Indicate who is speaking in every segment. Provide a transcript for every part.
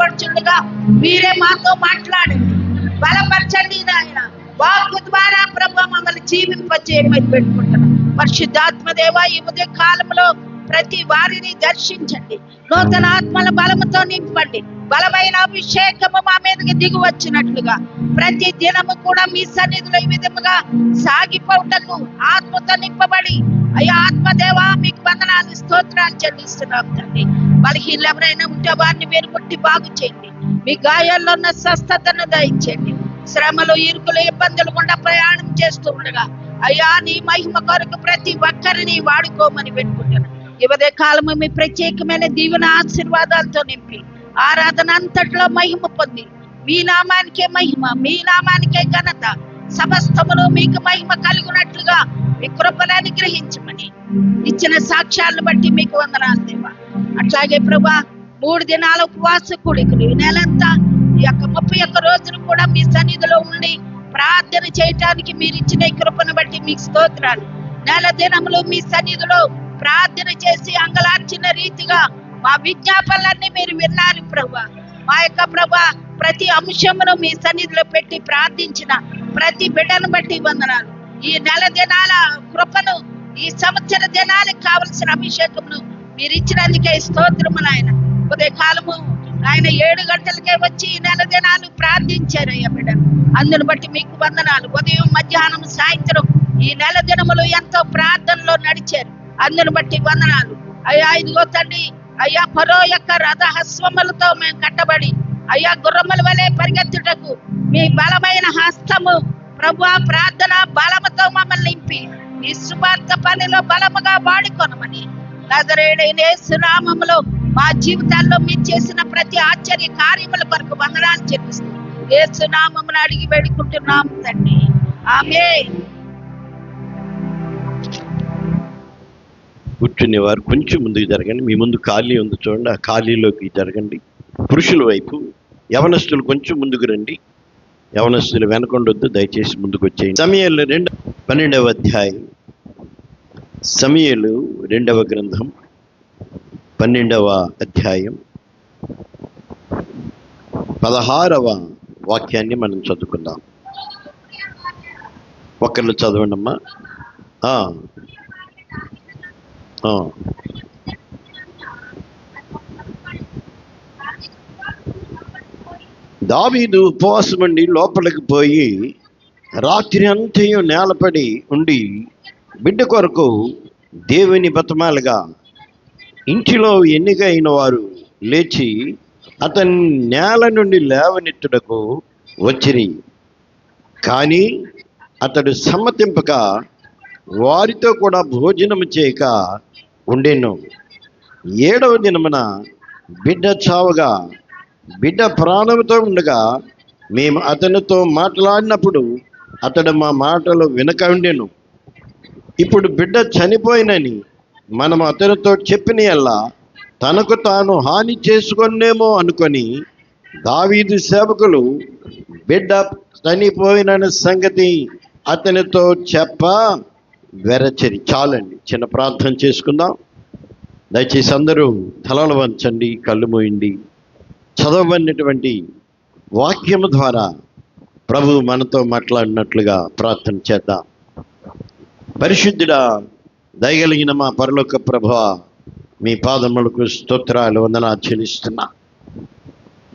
Speaker 1: సిద్ధపరచుండగా మీరే మాతో మాట్లాడండి, బలపరచండి నాయన. వాక్కు ద్వారా ప్రభు మమ్మల్ని జీవింపజేయమని పెట్టుకుంటున్నాం. పరిశుద్ధాత్మ దేవ, ఈ ఉదయ కాలంలో ప్రతి వారిని దర్శించండి, నూతన ఆత్మల బలముతో నింపండి. బలమైన అభిషేకము మా మీదకి దిగి వచ్చినట్లుగా ప్రతి దినము కూడా మీ సన్నిధిలో ఈ విధముగా సాగిపోటకు ఆత్మతో నింపబడి, అయ్యా ఆత్మదేవా మీకు వందనాలు స్తోత్రాలు చెల్లిస్తున్నాం తండ్రి. బలహీనలు ఎవరైనా ఉంటే వారిని మీరు ముట్టి బాగు చేయండి, మీ గాయాల్లో ఉన్న స్వస్థతను దయచేయండి. శ్రమలు, ఇరుకులు, ఇబ్బందులు గుండా ప్రయాణం చేస్తూ ఉండగా అయ్యా నీ మహిమ కొరకు ప్రతి ఒక్కరిని వాడుకోమని పెట్టుకుంటున్నాను. ఈ ఉదయ కాలము మీ ప్రత్యేకమైన దీవెన ఆశీర్వాదాలతో నింపి ఆరాధన అంతట్లో మహిమ పొంది మీ నామానికే మహిమ, మీ నామానికే ఘనత, సమస్తమును మీకు మహిమ కలుగునట్లుగా మీ కృపను అనుగ్రహించమని ఇచ్చిన సాక్ష్యాలను బట్టి మీకు వందనాలు దేవా. అట్లాగే ప్రభా 3 దినాల ఉపవాస కూడికలు ఈ నెలంతా ఈ యొక్క 31 రోజులు కూడా మీ సన్నిధిలో ఉండి ప్రార్థన చేయటానికి మీరు ఇచ్చిన కృపను బట్టి మీకు స్తోత్రాలు. నెల దినములు మీ సన్నిధిలో ప్రార్థన చేసి అంగలార్చిన రీతిగా మా విజ్ఞాపనలన్నీ మీరు విన్నారు ప్రభా. మా యొక్క ప్రభా ప్రతి అంశమును మీ సన్నిధిలో పెట్టి ప్రార్థించిన ప్రతి బిడ్డను బట్టి వందనాలు. ఈ నెల దినాల కృపను, ఈ సంవత్సర దినాలకు కావలసిన అభిషేకమును మీరు ఇచ్చినందుకే స్తోత్రము నాయన. ఉదయ కాలము ఆయన 7 గంటలకే వచ్చి ఈ నెల దినాలు ప్రార్థించారు అయ్యా బిడ్డను, అందును బట్టి మీకు వందనాలు. ఉదయం, మధ్యాహ్నం, సాయంత్రం ఈ నెల దినములు ఎంతో ప్రార్థనలో నడిచారు, అందును బట్టి వందనాలు. అయ్యా ఇదిగో తండ్రి, అయ్యా ఫరో యొక్క రథహస్వములతో మేము కట్టబడి అయ్యా గుర్రముల వలె పరిగెత్తుటకు మీ బలమైన హస్తము ప్రభువా ప్రార్థన బలముతో మమ్మల్ని నింపి ఈ సువార్త పనిలో బలముగా వాడుకొనమని నజరేయుడైన యేసు నామములో మా జీవితాల్లో మీరు చేసిన ప్రతి ఆశ్చర్య కార్యముల కొరకు వందనాలు చెల్లిస్తూ యేసు నామమున అడిగి వేడుకుంటున్నాము తండ్రి, ఆమేన్.
Speaker 2: కూర్చునే వారు కొంచెం ముందుకు జరగండి. మీ ముందు ఖాళీ ఉంది చూడండి, ఆ ఖాళీలోకి జరగండి. పురుషుల వైపు యవనస్తులు కొంచెం ముందుకు రండి. యవనస్తులు వెనకొండొద్దు, దయచేసి ముందుకు వచ్చేయండి. సమూయేలు 12వ అధ్యాయం, సమూయేలు 2వ గ్రంథం 12వ అధ్యాయం 16వ వాక్యాన్ని మనం చదువుకుందాం. ఒకళ్ళు చదవండి అమ్మా. దావీదు ఉపవాసం ఉండి లోపలికి పోయి రాత్రి అంతయు నేలపడి ఉండి బిడ్డ కొరకు దేవుని బతమాలుగా ఇంటిలో ఎన్నిక అయిన వారు లేచి అతని నేల నుండి లేవనెత్తుటకు వచ్చిరి. కానీ అతడు సమ్మతింపక వారితో కూడా భోజనము చేయక ఉండెను. 7వ దినమున బిడ్డ చావగా బిడ్డ ప్రాణంతో ఉండగా మేము అతనితో మాట్లాడినప్పుడు అతడు మా మాటలు వినక ఉండెను. ఇప్పుడు బిడ్డ చనిపోయినని మనం అతనితో చెప్పిన యెల్లా తనకు తాను హాని చేసుకొనేమో అనుకొని దావీదు సేవకులు బిడ్డ చనిపోయిన సంగతి అతనితో చెప్ప వెరచరి. చాలండి, చిన్న ప్రార్థన చేసుకుందాం. దయచేసి అందరూ తలలు వంచండి, కళ్ళు మూయండి. చదవబడినటువంటి వాక్యము ద్వారా ప్రభు మనతో మాట్లాడినట్లుగా ప్రార్థన చేద్దాం. పరిశుద్ధుడా, దయగలిగిన మా పరలోక ప్రభువా, మీ పాదములకు స్తోత్రాలు, వందనాలు చెల్లిస్తున్నా.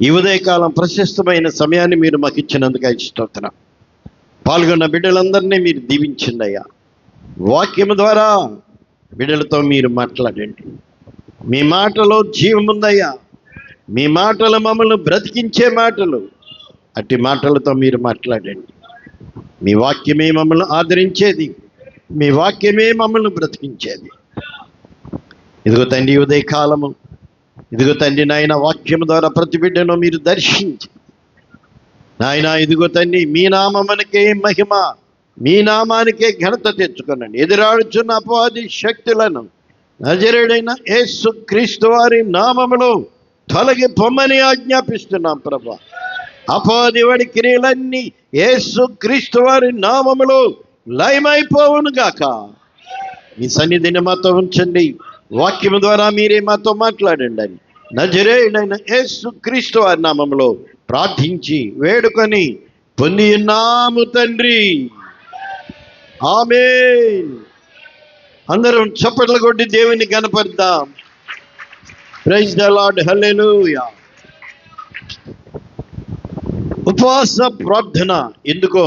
Speaker 2: ఈ ఉదయకాలం ప్రశస్తమైన సమయాన్ని మీరు మాకు ఇచ్చినందుకు స్తోత్రం. పాల్గొన్న బిడ్డలందరినీ మీరు దీవించండి అయ్యా. వాక్యము ద్వారా బిడ్డలతో మీరు మాట్లాడండి. మీ మాటలో జీవముందయ్యా. మీ మాటలు మమ్మల్ని బ్రతికించే మాటలు, అట్టి మాటలతో మీరు మాట్లాడండి. మీ వాక్యమే మమ్మల్ని ఆదరించేది, మీ వాక్యమే మమ్మల్ని బ్రతికించేది. ఇదిగో తండ్రి ఉదయకాలము, ఇదిగో తండ్రి నాయన వాక్యము ద్వారా ప్రతి బిడ్డను మీరు దర్శించి నాయన, ఇదిగో తండ్రి మీ నామమునకే మహిమ, మీ నామానికే ఘనత తెచ్చుకోనండి. ఎదురాడుచున్న అపవాది శక్తులను నజరేయుడైన యేసు క్రీస్తు వారి నామములో తొలగి పొమ్మని ఆజ్ఞాపిస్తున్నాం ప్రభా. అపవాది వాడి క్రియలన్నీ యేసు క్రీస్తు వారి నామములో లయమైపోవును గాక. మీ సన్నిధిని మాతో ఉంచండి. వాక్యము ద్వారా మీరే మాతో మాట్లాడండి అని నజరేయుడైన యేసు క్రీస్తు వారి నామములో ప్రార్థించి వేడుకొని పొంది ఉన్నాము తండ్రి. ఆమేన్. అందరం చప్పట్లు కొట్టి దేవుని కనపడదాం. Praise the Lord. హల్లెలూయా. ఉపవాస ప్రార్థన ఎందుకో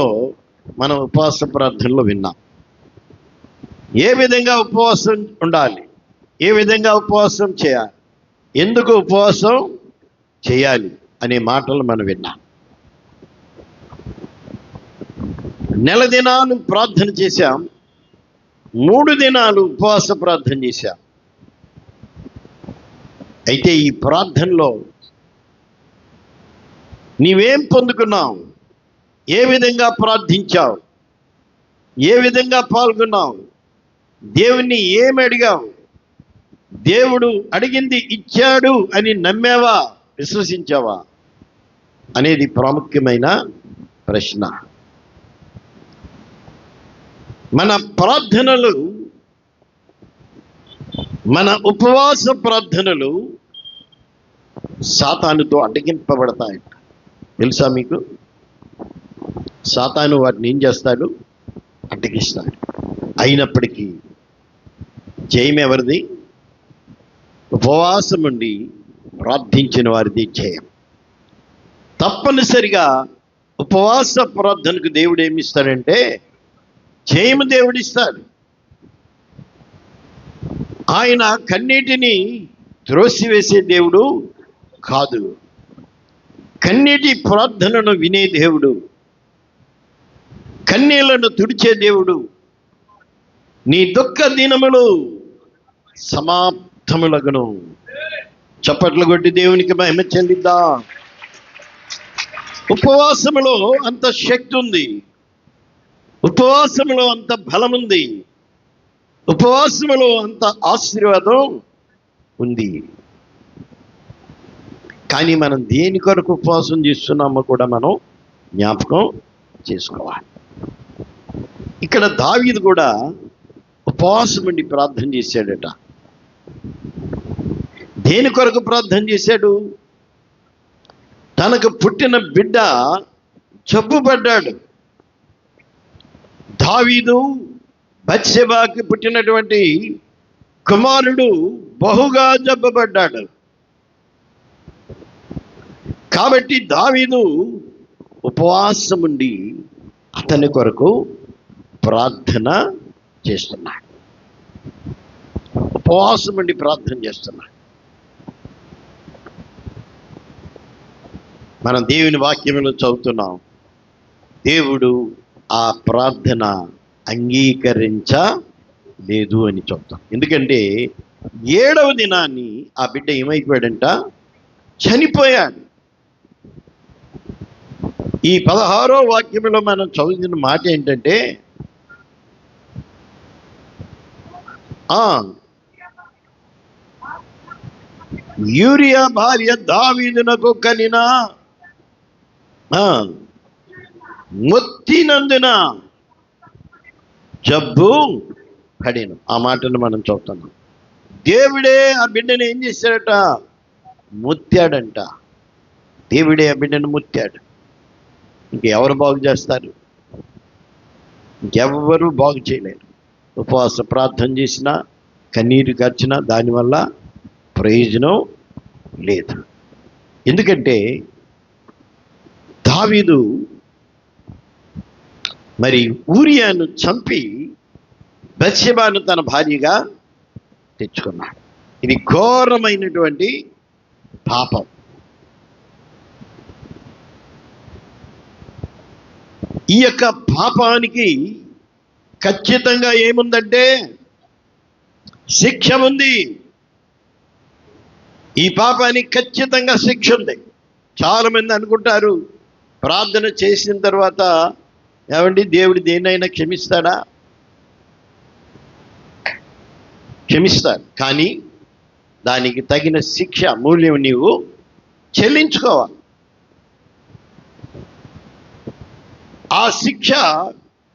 Speaker 2: మనం ఉపవాస ప్రార్థనలో విన్నాం. ఏ విధంగా ఉపవాసం ఉండాలి, ఏ విధంగా ఉపవాసం చేయాలి, ఎందుకు ఉపవాసం చేయాలి అనే మాటలు మనం విన్నాం. నెల దినాలు ప్రార్థన చేశాం, 3 దినాలు ఉపవాస ప్రార్థన చేశాం. అయితే ఈ ప్రార్థనలో నీవేం పొందుకున్నావు, ఏ విధంగా ప్రార్థించావు, ఏ విధంగా పాల్గొన్నావు, దేవుణ్ణి ఏమి అడిగావు, దేవుడు అడిగింది ఇచ్చాడు అని నమ్మావా, విశ్వసించావా అనేది ప్రాముఖ్యమైన ప్రశ్న. మన ప్రార్థనలు, మన ఉపవాస ప్రార్థనలు సాతానుతో అడ్డగింపబడతాయట. తెలుసా మీకు? సాతాను వాటిని ఏం చేస్తాడు? అడ్డగిస్తాడు. అయినప్పటికీ జయం ఎవరిది? ఉపవాసం ఉండి ప్రార్థించిన వారిది జయం. తప్పనిసరిగా ఉపవాస ప్రార్థనకు దేవుడు ఏమిస్తాడంటే జయము దేవుడిస్తాడు. ఆయన కన్నీటిని త్రోసివేసే దేవుడు కాదు, కన్నీటి ప్రార్థనను వినే దేవుడు, కన్నీళ్లను తుడిచే దేవుడు. నీ దుఃఖ దినములు సమాప్తములగును. చప్పట్లు కొట్టి దేవునికి మహిమ చెల్లిద్దాం. ఉపవాసములో అంత శక్తి ఉంది, ఉపవాసములో అంత బలం ఉంది, ఉపవాసములో అంత ఆశీర్వాదం ఉంది. కానీ మనం దేని కొరకు ఉపవాసం చేస్తున్నామో కూడా మనం జ్ఞాపకం చేసుకోవాలి. ఇక్కడ దావీదు కూడా ఉపవాసం ఉండి ప్రార్థన చేశాడట. దేని కొరకు ప్రార్థన చేశాడు? తనకు పుట్టిన బిడ్డ జబ్బుపడ్డాడు. దావీదు బత్షెబాకి పుట్టినటువంటి కుమారుడు బహుగా జబ్బుపడ్డాడు. కాబట్టి దావీదు ఉపవాసం ఉండి అతని కొరకు ప్రార్థన చేస్తున్నాడు. ఉపవాసం ఉండి ప్రార్థన చేస్తున్నాడు. మనం దేవుని వాక్యములు చదువుతున్నాం. దేవుడు ఆ ప్రార్థన అంగీకరించలేదు అని చెప్తాం. ఎందుకంటే 7వ దినాన్ని ఆ బిడ్డ ఏమైపోయాడంట? చనిపోయాడు. ఈ 16వ వాక్యంలో మనం చదివిన మాట ఏంటంటే, యూరియా భార్య దావీదునకు కనిన మొత్తినందున జబ్బు పడిను. ఆ మాటను మనం చదువుతున్నాం. దేవుడే ఆ బిడ్డను ఏం చేశాడట? ముత్తాడంట. దేవుడే ఆ బిడ్డను ముత్తాడు. ఇంకెవరు బాగు చేస్తారు? ఇంకెవ్వరూ బాగు చేయలేరు. ఉపవాస ప్రార్థన చేసినా, కన్నీరు కార్చినా దానివల్ల ప్రయోజనం లేదు. ఎందుకంటే దావీదు మరి ఊరియాను చంపి బత్షెబాను తన భార్యగా తెచ్చుకున్నాడు. ఇది ఘోరమైనటువంటి పాపం. ఈ యొక్క పాపానికి ఖచ్చితంగా ఏముందంటే శిక్ష ఉంది. ఈ పాపానికి ఖచ్చితంగా శిక్ష ఉంది. చాలా మంది అనుకుంటారు ప్రార్థన చేసిన తర్వాత ఏమండి దేవుడు దేన్నైనా క్షమిస్తాడా? క్షమిస్తాడు, కానీ దానికి తగిన శిక్ష మూల్యం నీవు చెల్లించుకోవాలి. ఆ శిక్ష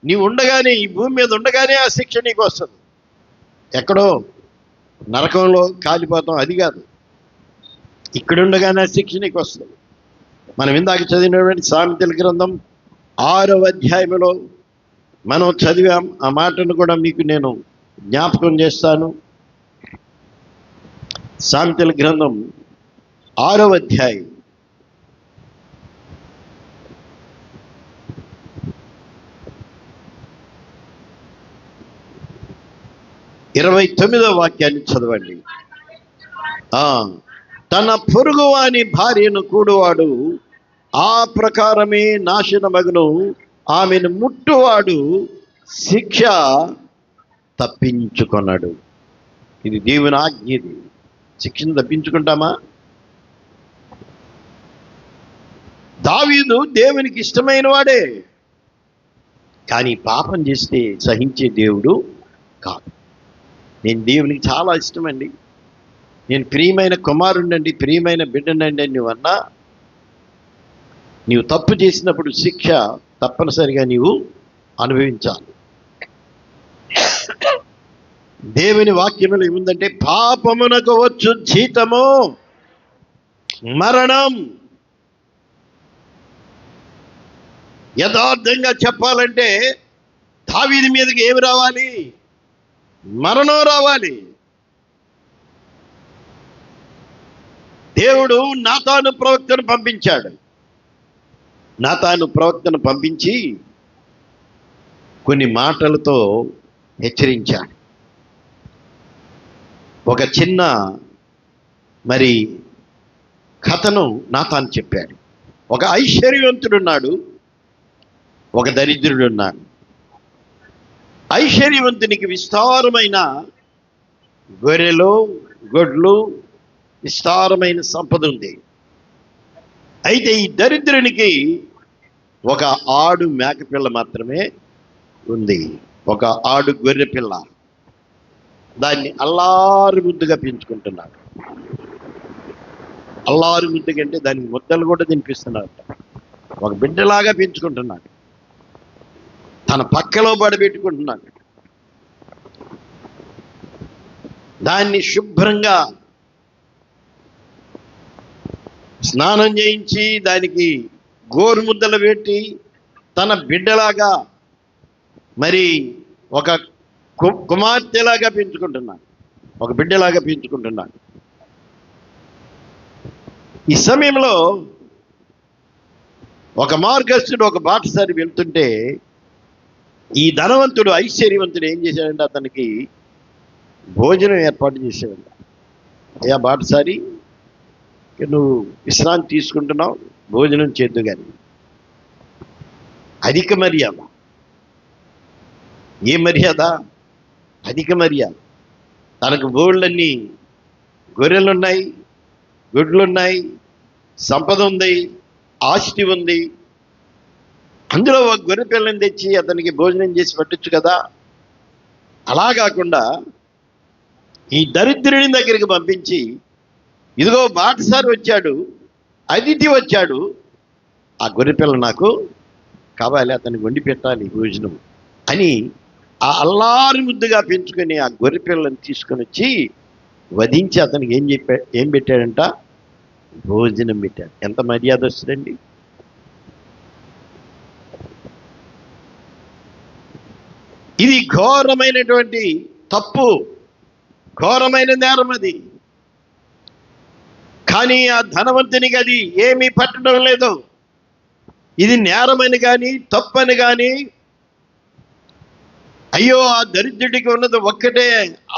Speaker 2: నీవు ఉండగానే, ఈ భూమి మీద ఉండగానే ఆ శిక్ష నీకు వస్తుంది. ఎక్కడో నరకంలో కాలిపోతాం అది కాదు. ఇక్కడుండగానే శిక్ష నీకు వస్తుంది. మనం ఇందాక చదివినటువంటి సామెతల గ్రంథం 6వ అధ్యాయంలో మనం చదివాం. ఆ మాటను కూడా మీకు నేను జ్ఞాపకం చేస్తాను. సామెతల గ్రంథం 6వ అధ్యాయం 29వ వాక్యాన్ని చదవండి. తన పొరుగువాని భార్యను కూడువాడు ఆ ప్రకారమే నాశనమగును, ఆమెను ముట్టువాడు శిక్ష తప్పించుకొన్నాడు. ఇది దేవుని ఆజ్ఞ. ఇది శిక్షను తప్పించుకుంటామా? దావీదు దేవునికి ఇష్టమైన వాడే, కానీ పాపం చేస్తే సహించే దేవుడు కాదు. నేను దేవునికి చాలా ఇష్టమండి, నేను ప్రియమైన కుమారుణ్ణండి, ప్రియమైన బిడ్డనండి నువ్వన్నా, నీవు తప్పు చేసినప్పుడు శిక్ష తప్పనిసరిగా నీవు అనుభవించాలి. దేవుని వాక్యములు ఏముందంటే, పాపమునకు వచ్చు జీతము మరణం. యథార్థంగా చెప్పాలంటే దావీదు మీదకి ఏమి రావాలి? మరణం రావాలి. దేవుడు నాతాను ప్రవక్తను పంపించాడు. నాతాను ప్రవక్తను పంపించి కొన్ని మాటలతో హెచ్చరించాడు. ఒక చిన్న కథను నాతాను చెప్పాడు. ఒక ఐశ్వర్యవంతుడున్నాడు, ఒక దరిద్రుడున్నాడు. ఐశ్వర్యవంతునికి విస్తారమైన గొర్రెలు, గొడ్లు, విస్తారమైన సంపద ఉంది. అయితే ఈ దరిద్రునికి ఒక ఆడు మేకపిల్ల మాత్రమే ఉంది, ఒక ఆడు గొర్రె పిల్ల. దాన్ని అల్లారు ముద్దుగా పెంచుకుంటున్నాడు. అల్లారు ముద్దుగంటే దానికి ముద్దలు కూడా తినిపిస్తున్నాడు. ఒక బిడ్డలాగా పెంచుకుంటున్నాడు. తన పక్కలో పడబెట్టుకుంటున్నాడు. దాన్ని శుభ్రంగా స్నానం చేయించి దానికి గోరుముద్దలు పెట్టి తన బిడ్డలాగా ఒక కుమార్తెలాగా పెంచుకుంటున్నాడు, ఒక బిడ్డలాగా పెంచుకుంటున్నాడు. ఈ సమయంలో ఒక మార్గస్థుడు ఒక బాటసారి వెళ్తుంటే ఈ ధనవంతుడు, ఐశ్వర్యవంతుడు ఏం చేశాడంటే అతనికి భోజనం ఏర్పాటు చేశాడంట. అయ్యా బాటసారి, నువ్వు విశ్రాంతి తీసుకుంటున్నావు, భోజనం చేద్దు కానీ. అధిక మర్యాద. ఏ మర్యాద? అధిక మర్యాద. తనకు బోళ్ళన్నీ గొర్రెలున్నాయి, గుడ్లున్నాయి, సంపద ఉంది, ఆస్తి ఉంది. అందులో ఒక గొర్రె పిల్లని తెచ్చి అతనికి భోజనం చేసి పెట్టచ్చు కదా. అలా కాకుండా ఈ దరిద్రుని దగ్గరికి పంపించి, ఇదిగో బాటసారి వచ్చాడు, అతిథి వచ్చాడు, ఆ గొర్రెపిల్ల నాకు కావాలి, అతనికి వండి పెట్టాలి భోజనం అని ఆ అల్లారి ముద్దుగా పెంచుకొని ఆ గొర్రెపిల్లని తీసుకొని వచ్చి వధించి అతనికి ఏం పెట్టాడంట? భోజనం పెట్టాడు. ఎంత మర్యాద వస్తుందండి! ఇది ఘోరమైనటువంటి తప్పు, ఘోరమైన నేరం అది. కానీ ఆ ధనవంతునికి అది ఏమీ పట్టడం లేదు. ఇది నేరమని కానీ తప్పని కానీ, అయ్యో ఆ దరిద్రుడికి ఉన్నది ఒక్కటే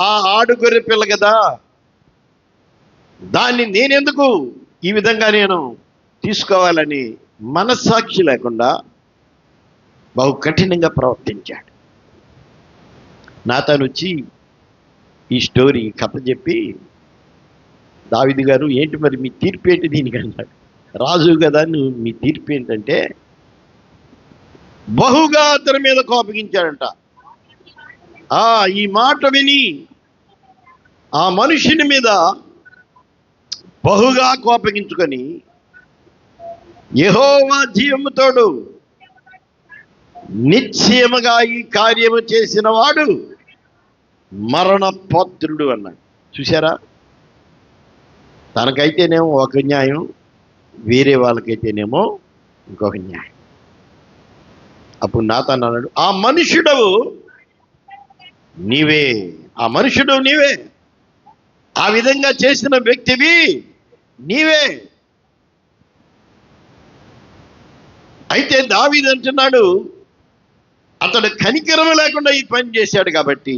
Speaker 2: ఆ ఆడుగొర్రె పిల్ల కదా, దాన్ని నేనెందుకు ఈ విధంగా నేను తీసుకోవాలని మనస్సాక్షి లేకుండా బహు కఠినంగా ప్రవర్తించాడు. నాతాను వచ్చి ఈ స్టోరీ కథ చెప్పి, దావీదు గారు ఏంటి మరి మీ తీర్పు ఏంటి దీనికి అన్నాడు. రాజు కదా, నువ్వు మీ తీర్పు ఏంటంటే, బహుగా అతని మీద కోపగించాడంట. ఈ మాట విని ఆ మనుషుని మీద బహుగా కోపగించుకొని, యెహోవా జీవముతోడు నిశ్చయముగా ఈ కార్యము చేసిన వాడు మరణపాత్రుడు అన్నాడు. చూశారా? తనకైతేనేమో ఒక న్యాయం, వేరే వాళ్ళకైతేనేమో ఇంకొక న్యాయం. అప్పుడు నాతాన్ అన్నాడు, ఆ మనుషుడు నీవే, ఆ మనుషుడు నీవే, ఆ విధంగా చేసిన వ్యక్తివి నీవే. అయితే దావీదు అంటున్నాడు, అతడు కనికరం లేకుండా ఈ పని చేశాడు కాబట్టి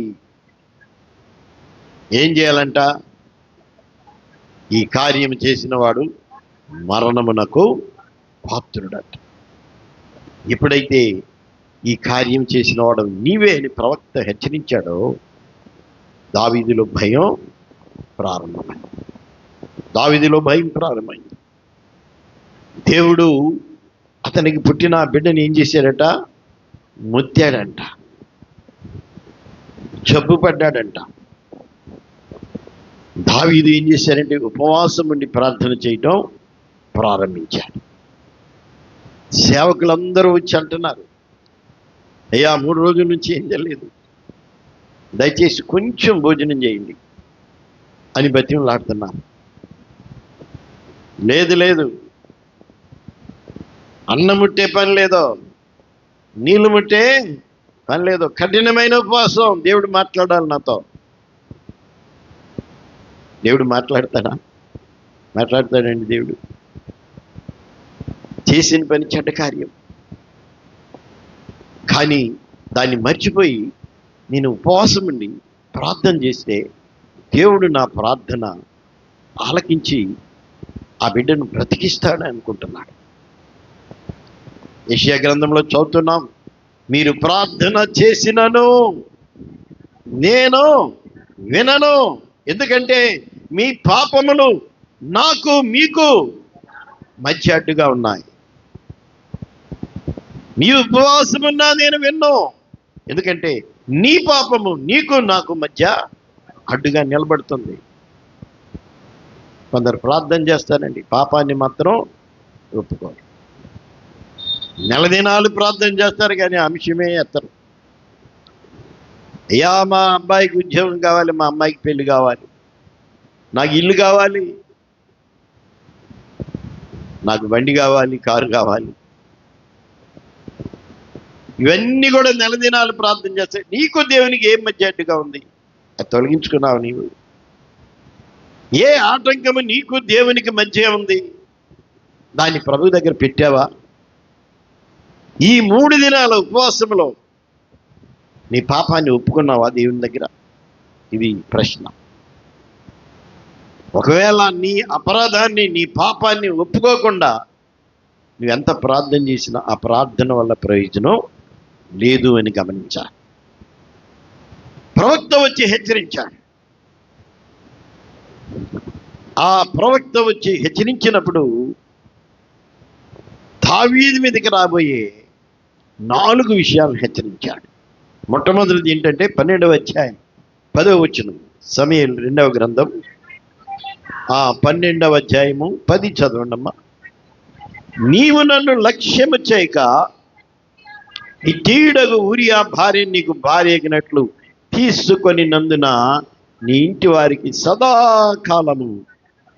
Speaker 2: ఏం చేయాలంట? ఈ కార్యం చేసిన వాడు మరణమునకు పాత్రుడట. ఎప్పుడైతే ఈ కార్యం చేసిన వాడు నీవే అని ప్రవక్త హెచ్చరించాడో దావీదులో భయం ప్రారంభమైంది. దావీదులో భయం ప్రారంభమైంది. దేవుడు అతనికి పుట్టిన బిడ్డని ఏం చేశాడట? ముత్తాడంట, జబ్బు పడ్డాడంట. దావీదు ఏం చేశారంటే ఉపవాసం ఉండి ప్రార్థన చేయటం ప్రారంభించాడు. సేవకులందరూ వచ్చి అంటున్నారు, అయ్యా 3 రోజుల నుంచి ఏం తెలియదు, దయచేసి కొంచెం భోజనం చేయండి అని బతిమలాడుతున్నారు. లేదు లేదు, అన్నం ముట్టే పని లేదో, నీళ్ళు ముట్టే పని లేదో, కఠినమైన ఉపవాసం. దేవుడు మాట్లాడాలి నాతో. దేవుడు మాట్లాడతాడా? మాట్లాడతాడండి దేవుడు. చేసిన పని చెడ్డ కార్యం, కానీ దాన్ని మర్చిపోయి నేను ఉపవాసం ఉండి ప్రార్థన చేస్తే దేవుడు నా ప్రార్థన ఆలకించి ఆ బిడ్డను బ్రతికిస్తాడు అనుకుంటున్నాడు. యెషయా గ్రంథంలో చదువుతున్నాం, మీరు ప్రార్థన చేసినను నేను వినను, ఎందుకంటే మీ పాపములు నాకు మీకు మధ్య అడ్డుగా ఉన్నాయి. మీ ఉపవాసమున్నా నేను విన్ను, ఎందుకంటే నీ పాపము నీకు నాకు మధ్య అడ్డుగా నిలబడుతుంది. కొందరు ప్రార్థన చేస్తారండి, పాపాన్ని మాత్రం ఒప్పుకోరు. 4 దినాలు ప్రార్థన చేస్తారు కానీ అంశమే ఎత్తరు. అయ్యా మా అబ్బాయికి ఉద్యోగం కావాలి, మా అమ్మాయికి పెళ్లి కావాలి, నాకు ఇల్లు కావాలి, నాకు బండి కావాలి, కారు కావాలి, ఇవన్నీ కూడా 4 దినాలు ప్రార్థన చేస్తాయి. నీకు దేవునికి ఏం మధ్య అడ్డుగా ఉంది? అది తొలగించుకున్నావు నీవు. ఏ ఆటంకము నీకు దేవునికి మధ్య ఉంది? దాన్ని ప్రభు దగ్గర పెట్టావా? ఈ 3 దినాల ఉపవాసంలో నీ పాపాన్ని ఒప్పుకున్నావా దేవుని దగ్గర? ఇది ప్రశ్న. ఒకవేళ నీ అపరాధాన్ని, నీ పాపాన్ని ఒప్పుకోకుండా నువ్వెంత ప్రార్థన చేసినా ఆ ప్రార్థన వల్ల ప్రయోజనం లేదు అని గమనించాలి. ప్రవక్త వచ్చి హెచ్చరించాడు. ఆ ప్రవక్త వచ్చి హెచ్చరించినప్పుడు దావీదు మీదకి రాబోయే 4 విషయాలను హెచ్చరించాడు. మొట్టమొదటిది ఏంటంటే 12వ అధ్యాయం 10వ వచనం, సమూయేలు 2వ గ్రంథం 12వ అధ్యాయము 10 చదవండమ్మా. నీవు నన్ను లక్ష్యము చేయక ఇటీడగు ఊరియా భార్య నీకు భార్యగినట్లు తీసుకొని నందున నీ ఇంటి వారికి సదాకాలము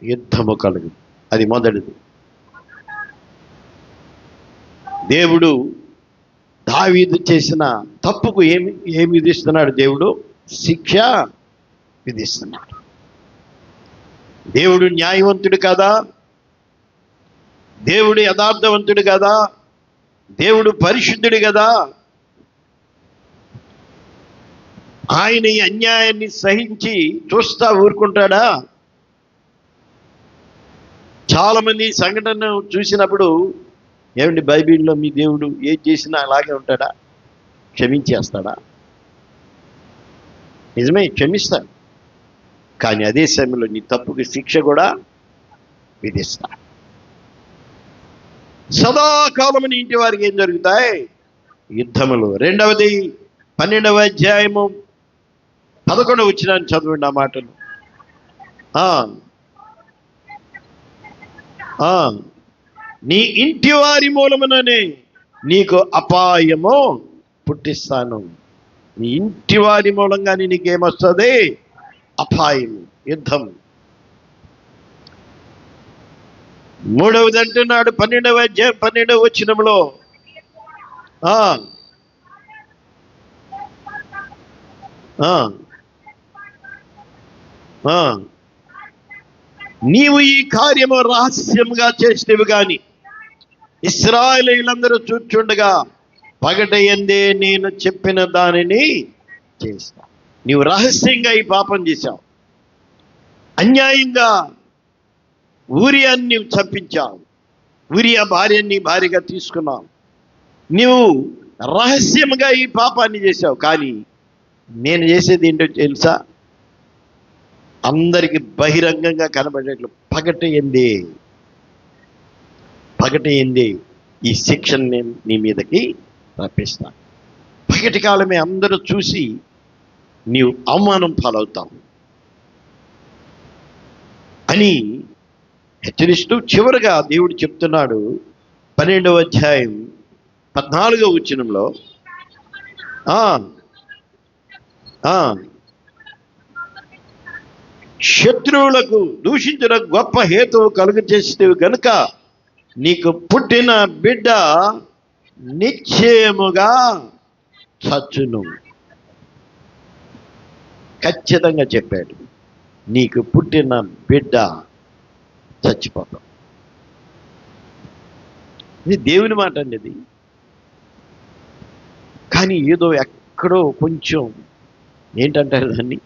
Speaker 2: యుద్ధము కలుగు. అది మొదటిది. దేవుడు దావీదు చేసిన తప్పుకు ఏమి విధిస్తున్నాడు? దేవుడు శిక్ష విధిస్తున్నాడు. దేవుడు న్యాయవంతుడు కదా, దేవుడు యథార్థవంతుడు కదా, దేవుడు పరిశుద్ధుడు కదా. ఆయన ఈ అన్యాయాన్ని సహించి చూస్తా ఊరుకుంటాడా? చాలా మంది సంఘటన చూసినప్పుడు, ఏమండి బైబిల్లో మీ దేవుడు ఏది చేసినా అలాగే ఉంటాడా? క్షమించేస్తాడా? నిజమే, క్షమిస్తాడు. కానీ అదే సమయంలో నీ తప్పుకి శిక్ష కూడా విధిస్తాడు. సదాకాలము నీ ఇంటి వారికి ఏం జరుగుతాయి? యుద్ధములు. రెండవది 12వ అధ్యాయము 11వ వచనాన్ని చదవండి ఆ మాటలు. నీ ఇంటి వారి మూలముననే నీకు అపాయము పుట్టిస్తాను. నీ ఇంటి వారి మూలంగానే నీకేమొస్తుంది? అపాయం, యుద్ధం. మూడవది అంటున్నాడు 12వ అధ్యాయం 12వ వచనంలో, ఆ ఆ ఆ నీవు ఈ కార్యము రహస్యముగా చేసేవి గాని ఇశ్రాయేలీయులందరూ చూచుండగా పగటయందే నేను చెప్పిన దానిని చేస్తా. నీవు రహస్యంగా ఈ పాపం చేశావు, అన్యాయంగా ఊరియాని నీవు చంపించావు, ఊరియా భార్యని భార్యగా తీసుకున్నావు. నీవు రహస్యముగా ఈ పాపాన్ని చేశావు. కానీ నేను చేసేది ఏంటో తెలుసా? అందరికి బహిరంగంగా కనబడేట్లు పగట ఎందే ఈ శిక్షను నేను నీ మీదకి రప్పిస్తాను. పగటి కాలమే అందరూ చూసి నీవు అవమానం పాలవుతావు అని హెచ్చరిస్తూ చివరిగా దేవుడు చెప్తున్నాడు 12వ అధ్యాయం 14వ వచనంలో, శత్రువులకు దూషించిన గొప్ప హేతువు కలుగు చేసేవి గనుక నీకు పుట్టిన బిడ్డ నిశ్చయముగా చచ్చును. ఖచ్చితంగా చెప్పాడు, నీకు పుట్టిన బిడ్డ చచ్చిపోతాం. ఇది దేవుని మాట అండి. ఇది కానీ ఏదో ఎక్కడో కొంచెం ఏంటంటారు దాన్ని,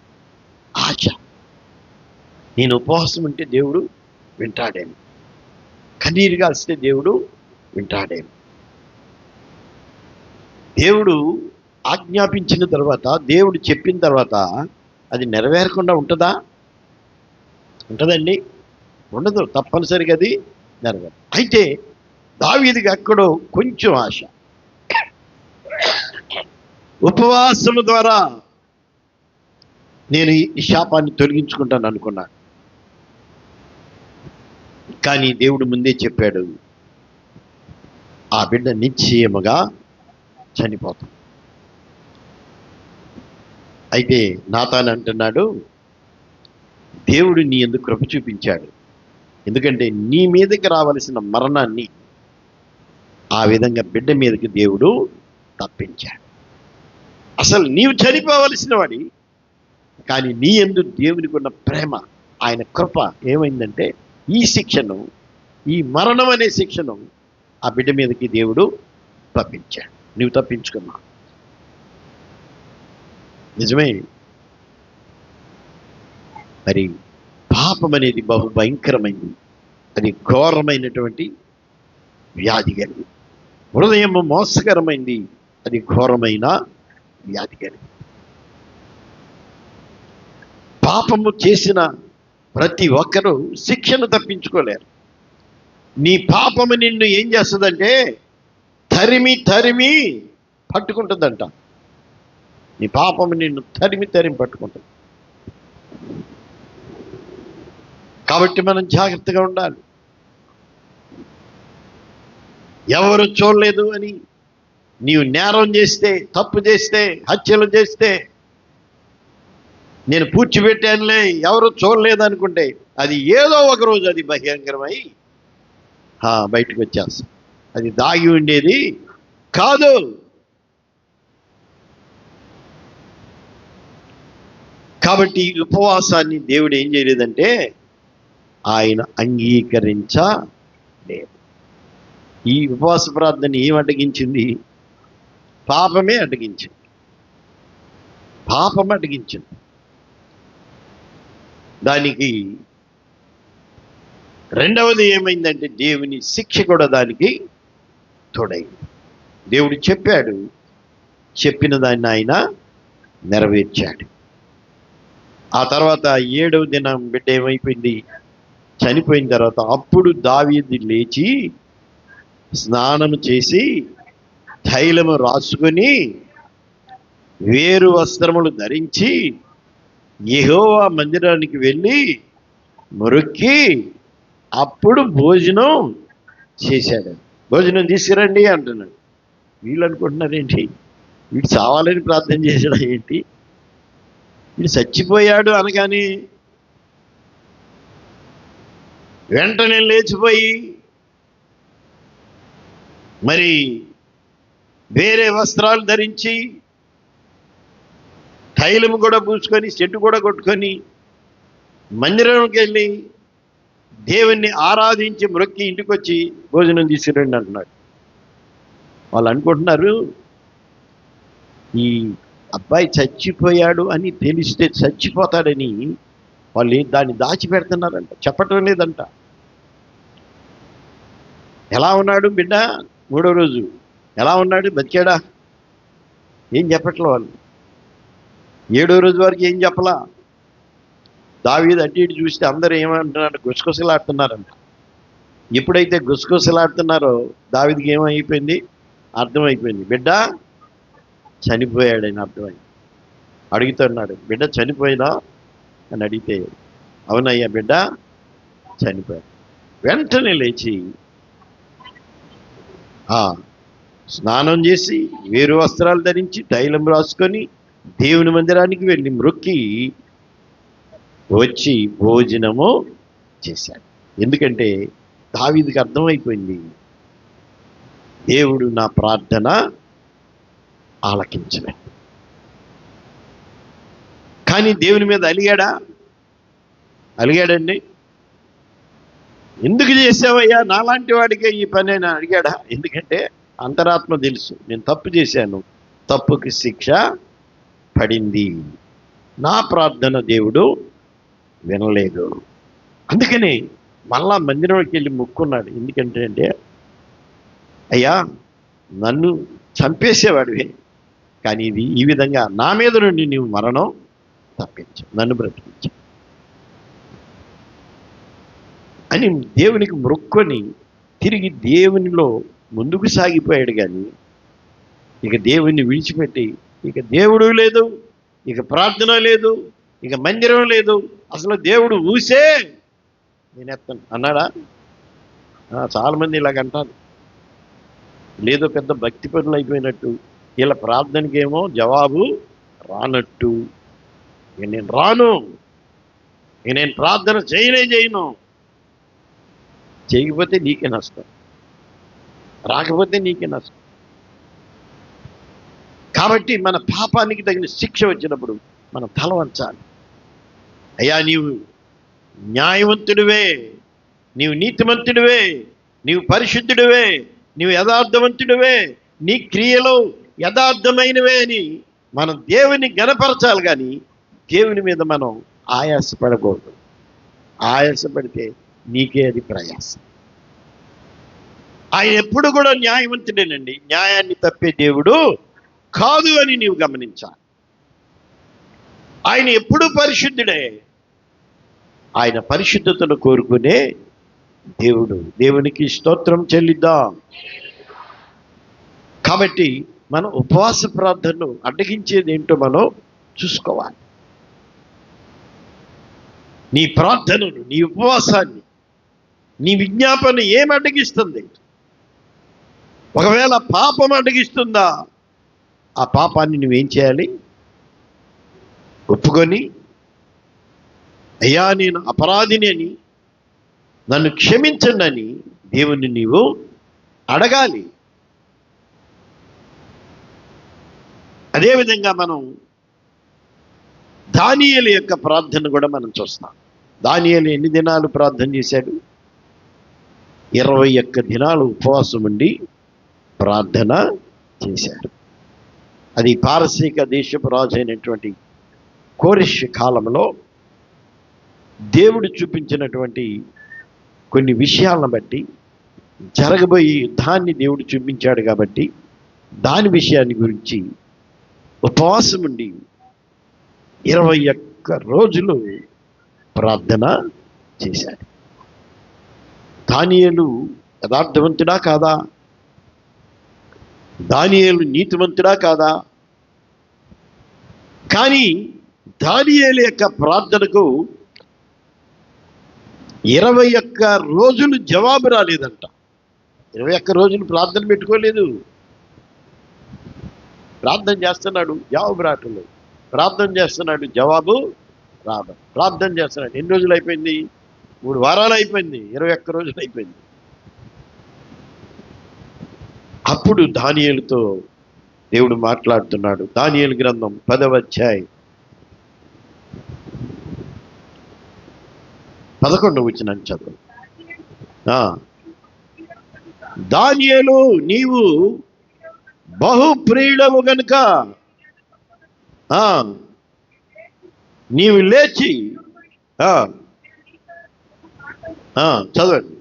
Speaker 2: ఆశ. నేను ఉపవాసం ఉంటే దేవుడు వింటాడేమో, కన్నీరు కాల్స్తే దేవుడు వింటాడేమో. దేవుడు ఆజ్ఞాపించిన తర్వాత, దేవుడు చెప్పిన తర్వాత అది నెరవేరకుండా ఉంటుందా? ఉంటుందండి? ఉండదు. తప్పనిసరిగా అది నెరవేరు. అయితే దావీదుకి ఎక్కడో కొంచెం ఆశ, ఉపవాసము ద్వారా నేను ఈ శాపాన్ని తొలగించుకుంటాను అనుకున్నాను. కానీ దేవుడు ముందే చెప్పాడు, ఆ బిడ్డ నిశ్చయముగా చనిపోతాం. అయితే నాతాన్ అంటున్నాడు, దేవుడు నీ ఎందుకు కృప చూపించాడు, ఎందుకంటే నీ మీదకి రావలసిన మరణాన్ని ఆ విధంగా బిడ్డ మీదకి దేవుడు తప్పించాడు. అసలు నీవు చనిపోవలసిన వాడి, కానీ నీ యందు దేవునికి ఉన్న ప్రేమ, ఆయన కృప ఏమైందంటే ఈ శిక్షను, ఈ మరణం అనే శిక్షను ఆ బిడ్డ మీదకి దేవుడు తప్పించాడు. నువ్వు తప్పించుకున్నావు. నిజమే. మరి పాపం అనేది బహు భయంకరమైంది. అది ఘోరమైనటువంటి వ్యాధి కలిగి, హృదయము మోసకరమైంది, అది ఘోరమైన వ్యాధి కలిగి. పాపము చేసిన ప్రతి ఒక్కరూ శిక్షను తప్పించుకోలేరు. నీ పాపము నిన్ను ఏం చేస్తుందంటే తరిమి తరిమి పట్టుకుంటుందంట. నీ పాపము నిన్ను తరిమి తరిమి పట్టుకుంటుంది. కాబట్టి మనం జాగ్రత్తగా ఉండాలి. ఎవరు చూడలేదు అని నీవు నేరం చేస్తే, తప్పు చేస్తే, హత్యలు చేస్తే, నేను పూడ్చిపెట్టానులే ఎవరు చూడలేదు అనుకుంటే, అది ఏదో ఒక రోజు అది బహిరంగమై బయటకు వచ్చేస్తాం. అది దాగి ఉండేది కాదు. కాబట్టి ఈ ఉపవాసాన్ని దేవుడు ఏం చేయలేదంటే ఆయన అంగీకరించలేదు. ఈ ఉపవాస ప్రార్థన ఏం అడ్డగించింది? పాపమే అడ్డగించింది. పాపం అడ్డగించింది. దానికి రెండవది ఏమైందంటే దేవుని శిక్ష కూడా దానికి తోడైంది. దేవుడు చెప్పాడు, చెప్పిన దాన్ని ఆయన నెరవేర్చాడు. ఆ తర్వాత 7వ దినం బిడ్డ ఏమైపోయింది, చనిపోయిన తర్వాత అప్పుడు దావీదు లేచి స్నానము చేసి తైలము రాసుకొని వేరు వస్త్రములు ధరించి యెహోవా మందిరానికి వెళ్ళి మొరొక్కి అప్పుడు భోజనం చేశాడు. భోజనం తీసుకురండి అంటున్నాడు. వీళ్ళు అనుకుంటున్నారేంటి, వీడు చావాలని ప్రార్థన చేశాడు ఏంటి, వీడు చచ్చిపోయాడు అనగానే వెంటనే లేచిపోయి మరి వేరే వస్త్రాలు ధరించి తైలము కూడా పూసుకొని చెట్టు కూడా కొట్టుకొని మందిరంకి వెళ్ళి దేవుణ్ణి ఆరాధించి మ్రొక్కి ఇంటికి వచ్చి భోజనం తీసుకురండి అంటున్నాడు. వాళ్ళు అనుకుంటున్నారు ఈ అబ్బాయి చచ్చిపోయాడు అని తెలిస్తే చచ్చిపోతాడని వాళ్ళు దాన్ని దాచిపెడుతున్నారంట, చెప్పటం లేదంట. ఎలా ఉన్నాడు బిడ్డ? 3వ రోజు ఎలా ఉన్నాడు? బతికాడా? ఏం చెప్పట్లే వాళ్ళు. 7వ రోజు వరకు ఏం చెప్పలా. దావీదు అటు ఇటు చూస్తే అందరూ ఏమంటున్నారు? గుసగుసలాడుతున్నారంట. ఎప్పుడైతే గుసగుసలాడుతున్నారో దావీదుకి ఏమైపోయింది? అర్థమైపోయింది. బిడ్డ చనిపోయాడని అర్థమైంది. అడుగుతున్నాడు, బిడ్డ చనిపోయినా అని అడిగితే, అవునయ్యా బిడ్డ చనిపోయాడు. వెంటనే లేచి స్నానం చేసి వేరు వస్త్రాలు ధరించి తైలం రాసుకొని దేవుని మందిరానికి వెళ్ళి మ్రొక్కి వచ్చి భోజనము చేశాడు. ఎందుకంటే దావీదుకి అర్థమైపోయింది, దేవుడు నా ప్రార్థన ఆలకించలేదు. కానీ దేవుని మీద అలిగాడా? అలిగాడండి. ఎందుకు చేసావయ్యా నాలాంటి వాడికే ఈ పని అని అడిగాడా? ఎందుకంటే అంతరాత్మ తెలుసు, నేను తప్పు చేశాను, తప్పుకి శిక్ష పడింది, నా ప్రార్థన దేవుడు వినలేదు. అందుకని మళ్ళా మందిరంలోకి వెళ్ళి మొక్కున్నాడు. ఎందుకంటే అయ్యా నన్ను చంపేసేవాడివే, కానీ ఇది ఈ విధంగా నా మీద నుండి నీవు మరణం తప్పించు, నన్ను బ్రతికించు అని దేవునికి మొక్కుని తిరిగి దేవునిలో ముందుకు సాగిపోయాడు. కానీ ఇక దేవుణ్ణి విడిచిపెట్టి ఇక దేవుడు లేదు, ఇక ప్రార్థన లేదు, ఇక మందిరం లేదు, అసలు దేవుడు ఊసే నేను ఎత్తాను అన్నాడా? చాలామంది ఇలాగంటారు. లేదో పెద్ద భక్తి పనులు అయిపోయినట్టు, వీళ్ళ ప్రార్థనకేమో జవాబు రానట్టు. ఇక నేను రాను, ఇక నేను ప్రార్థన చేయను. చేయకపోతే నీకే నష్టం, రాకపోతే నీకే నష్టం. కాబట్టి మన పాపానికి తగిన శిక్ష వచ్చినప్పుడు మనం తల వంచాలి. అయ్యా నీవు న్యాయవంతుడివే, నీవు నీతిమంతుడివే, నీవు పరిశుద్ధుడివే, నీవు యథార్థవంతుడివే, నీ క్రియలు యథార్థమైనవే అని మనం దేవుని గణపరచాలి. కానీ దేవుని మీద మనం ఆయాసపడకూడదు. ఆయాసపడితే నీకే అది ప్రయాసం. ఆయన ఎప్పుడు కూడా న్యాయవంతుడేనండి, న్యాయాన్ని తప్పే దేవుడు కాదు అని నీవు గమనించాలి. ఆయన ఎప్పుడు పరిశుద్ధుడే, ఆయన పరిశుద్ధతను కోరుకునే దేవుడు. దేవునికి స్తోత్రం చెల్లిద్దాం. కాబట్టి మనం ఉపవాస ప్రార్థనను అడ్డగించేది ఏంటో మనం చూసుకోవాలి. నీ ప్రార్థనను, నీ ఉపవాసాన్ని, నీ విజ్ఞాపన ఏం అడ్డగిస్తుంది? ఒకవేళ పాపం అడ్డగిస్తుందా, ఆ పాపాన్ని నువ్వేం చేయాలి? ఒప్పుకొని అయ్యా నేను అపరాధిని అని, నన్ను క్షమించండి అని దేవుణ్ణి నీవు అడగాలి. అదేవిధంగా మనం దానియేలు యొక్క ప్రార్థన కూడా మనం చూస్తాం. దానియేలు ఎన్ని దినాలు ప్రార్థన చేశాడు? 21 దినాలు ఉపవాసం ఉండి ప్రార్థన చేశాడు. అది పారసీక దేశపు రాజు అయినటువంటి కోరెష్ కాలంలో దేవుడు చూపించినటువంటి కొన్ని విషయాలను బట్టి, జరగబోయే యుద్ధాన్ని దేవుడు చూపించాడు కాబట్టి దాని విషయాన్ని గురించి ఉపవాసం ఉండి 21 రోజులు ప్రార్థన చేశాడు. దానియేలు యథార్థవంతుడా కాదా? దానియేలు నీతివంతుడా కాదా? కానీ దానియేలు యొక్క ప్రార్థనకు 21 రోజులు జవాబు రాలేదంట. 21 రోజులు ప్రార్థన పెట్టుకోలేదు. ప్రార్థన చేస్తున్నాడు, జవాబు రావట్లేదు. ప్రార్థన చేస్తున్నాడు, జవాబు రావడం. ప్రార్థన చేస్తున్నాడు. ఎన్ని రోజులు అయిపోయింది? 3 వారాలు అయిపోయింది, 21 రోజులు అయిపోయింది. అప్పుడు దానియేలుతో దేవుడు మాట్లాడుతున్నాడు. దానియేలు గ్రంథం 10వ అధ్యాయం 11వ వచనం చదువు. దానియేలు, నీవు బహుప్రియుడవు గనుక నీవు లేచి చదవండి.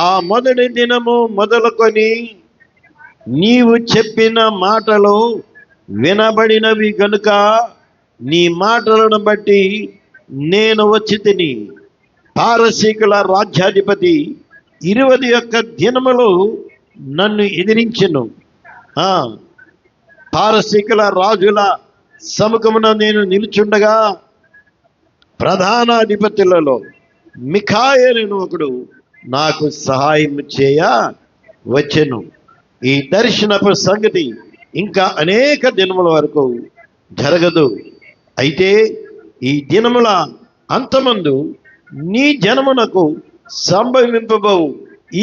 Speaker 2: ఆ మొదటి దినము మొదలుకొని నీవు చెప్పిన మాటలు వినబడినవి గనుక నీ మాటలను బట్టి నేను వచ్చి తిని. పారసీకుల రాజ్యాధిపతి 21 దినములు నన్ను ఎదిరించెను. పారసీకుల రాజుల సముఖమున నేను నిలుచుండగా ప్రధానాధిపతులలో మిఖాయేలు ఒకడు నాకు సహాయం చేయ వచ్చెను. ఈ దర్శనపు సంగతి ఇంకా అనేక దినముల వరకు జరగదు. అయితే ఈ దినముల అంతమందు నీ జనమునకు సంభవింపబోవు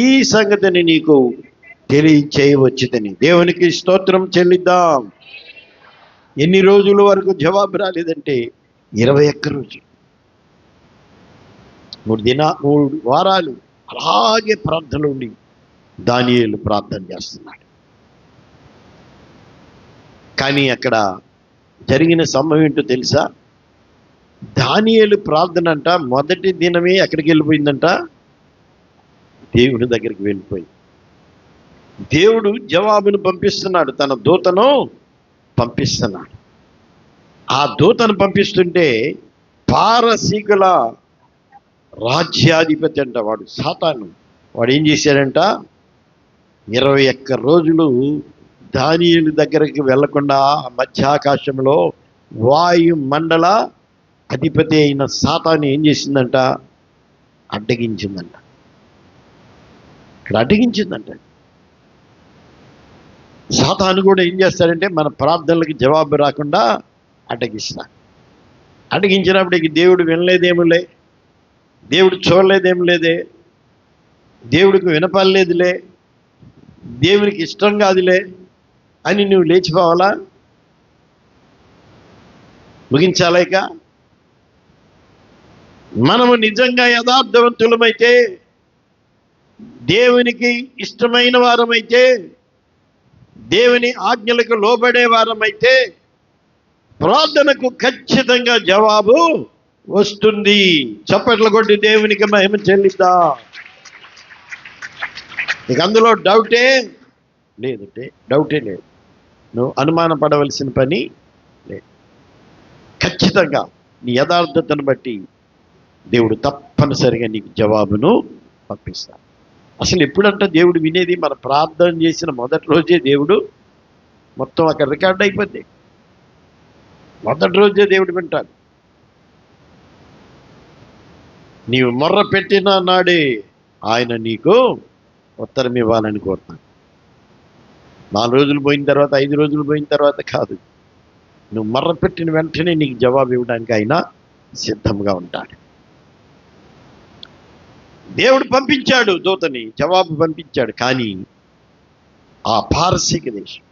Speaker 2: ఈ సంగతిని నీకు తెలియచేయవచ్చుదని. దేవునికి స్తోత్రం చెల్లిద్దాం. ఎన్ని రోజుల వరకు జవాబు రాలేదంటే 21 రోజులు. 3 వారాలు అలాగే ప్రార్థనలు ఉండి దానియేలు ప్రార్థన చేస్తున్నాడు. కానీ అక్కడ జరిగిన సంభవం ఏంటో తెలుసా? దానియేలు ప్రార్థన అంట మొదటి దినమే ఎక్కడికి వెళ్ళిపోయిందంట? దేవుని దగ్గరికి వెళ్ళిపోయింది. దేవుడు జవాబును పంపిస్తున్నాడు, తన దూతను పంపిస్తున్నాడు. ఆ దూతను పంపిస్తుంటే పారసీకుల రాజ్యాధిపతి అంట వాడు, సాతాను, వాడు ఏం చేశాడంట? 21 రోజులు దానియేలు దగ్గరికి వెళ్లకుండా మధ్యాకాశంలో వాయుమండల అధిపతి అయిన సాతాను ఏం చేసిందంట? అడ్డగించిందంట. ఇక్కడ అడ్డగించిందంట. సాతాను కూడా ఏం చేస్తాడంటే మన ప్రార్థనలకి జవాబు రాకుండా అడ్డగిస్తాడు. అడ్డగించినప్పటికి దేవుడు వినలేదేములే, దేవుడు చూడలేదేం లేదే, దేవుడికి వినపడలేదులే, దేవునికి ఇష్టం కాదులే అని నువ్వు లేచిపోవాలా? ముగించాలేక మనము నిజంగా యథార్థవంతులమైతే, దేవునికి ఇష్టమైన వారమైతే, దేవుని ఆజ్ఞలకు లోబడే వారమైతే ప్రార్థనకు ఖచ్చితంగా జవాబు వస్తుంది. చప్పట్లు కొట్టి దేవునికి మహిమ చెల్లిద్దా. ఇక అందులో డౌటే లేదు. నువ్వు అనుమాన పడవలసిన పని లేదు. ఖచ్చితంగా నీ యథార్థతను బట్టి దేవుడు తప్పనిసరిగా నీకు జవాబును పంపిస్తాడు. అసలు ఎప్పుడంటే దేవుడు వినేది? మన ప్రార్థన చేసిన మొదటి రోజే దేవుడు మొత్తం అక్కడ రికార్డ్ అయిపోద్ది. మొదటి రోజే దేవుడు వింటాడు. నీవు మొర్ర పెట్టిన నాడే ఆయన నీకు ఉత్తరం ఇవ్వాలని కోరుతాను. 4 రోజులు పోయిన తర్వాత, 5 రోజులు పోయిన తర్వాత కాదు. నువ్వు మొర్ర పెట్టిన వెంటనే నీకు జవాబు ఇవ్వడానికి ఆయన సిద్ధంగా ఉంటాడు. దేవుడు పంపించాడు దూతని, జవాబు పంపించాడు. కానీ ఆ పారసీక దేశం,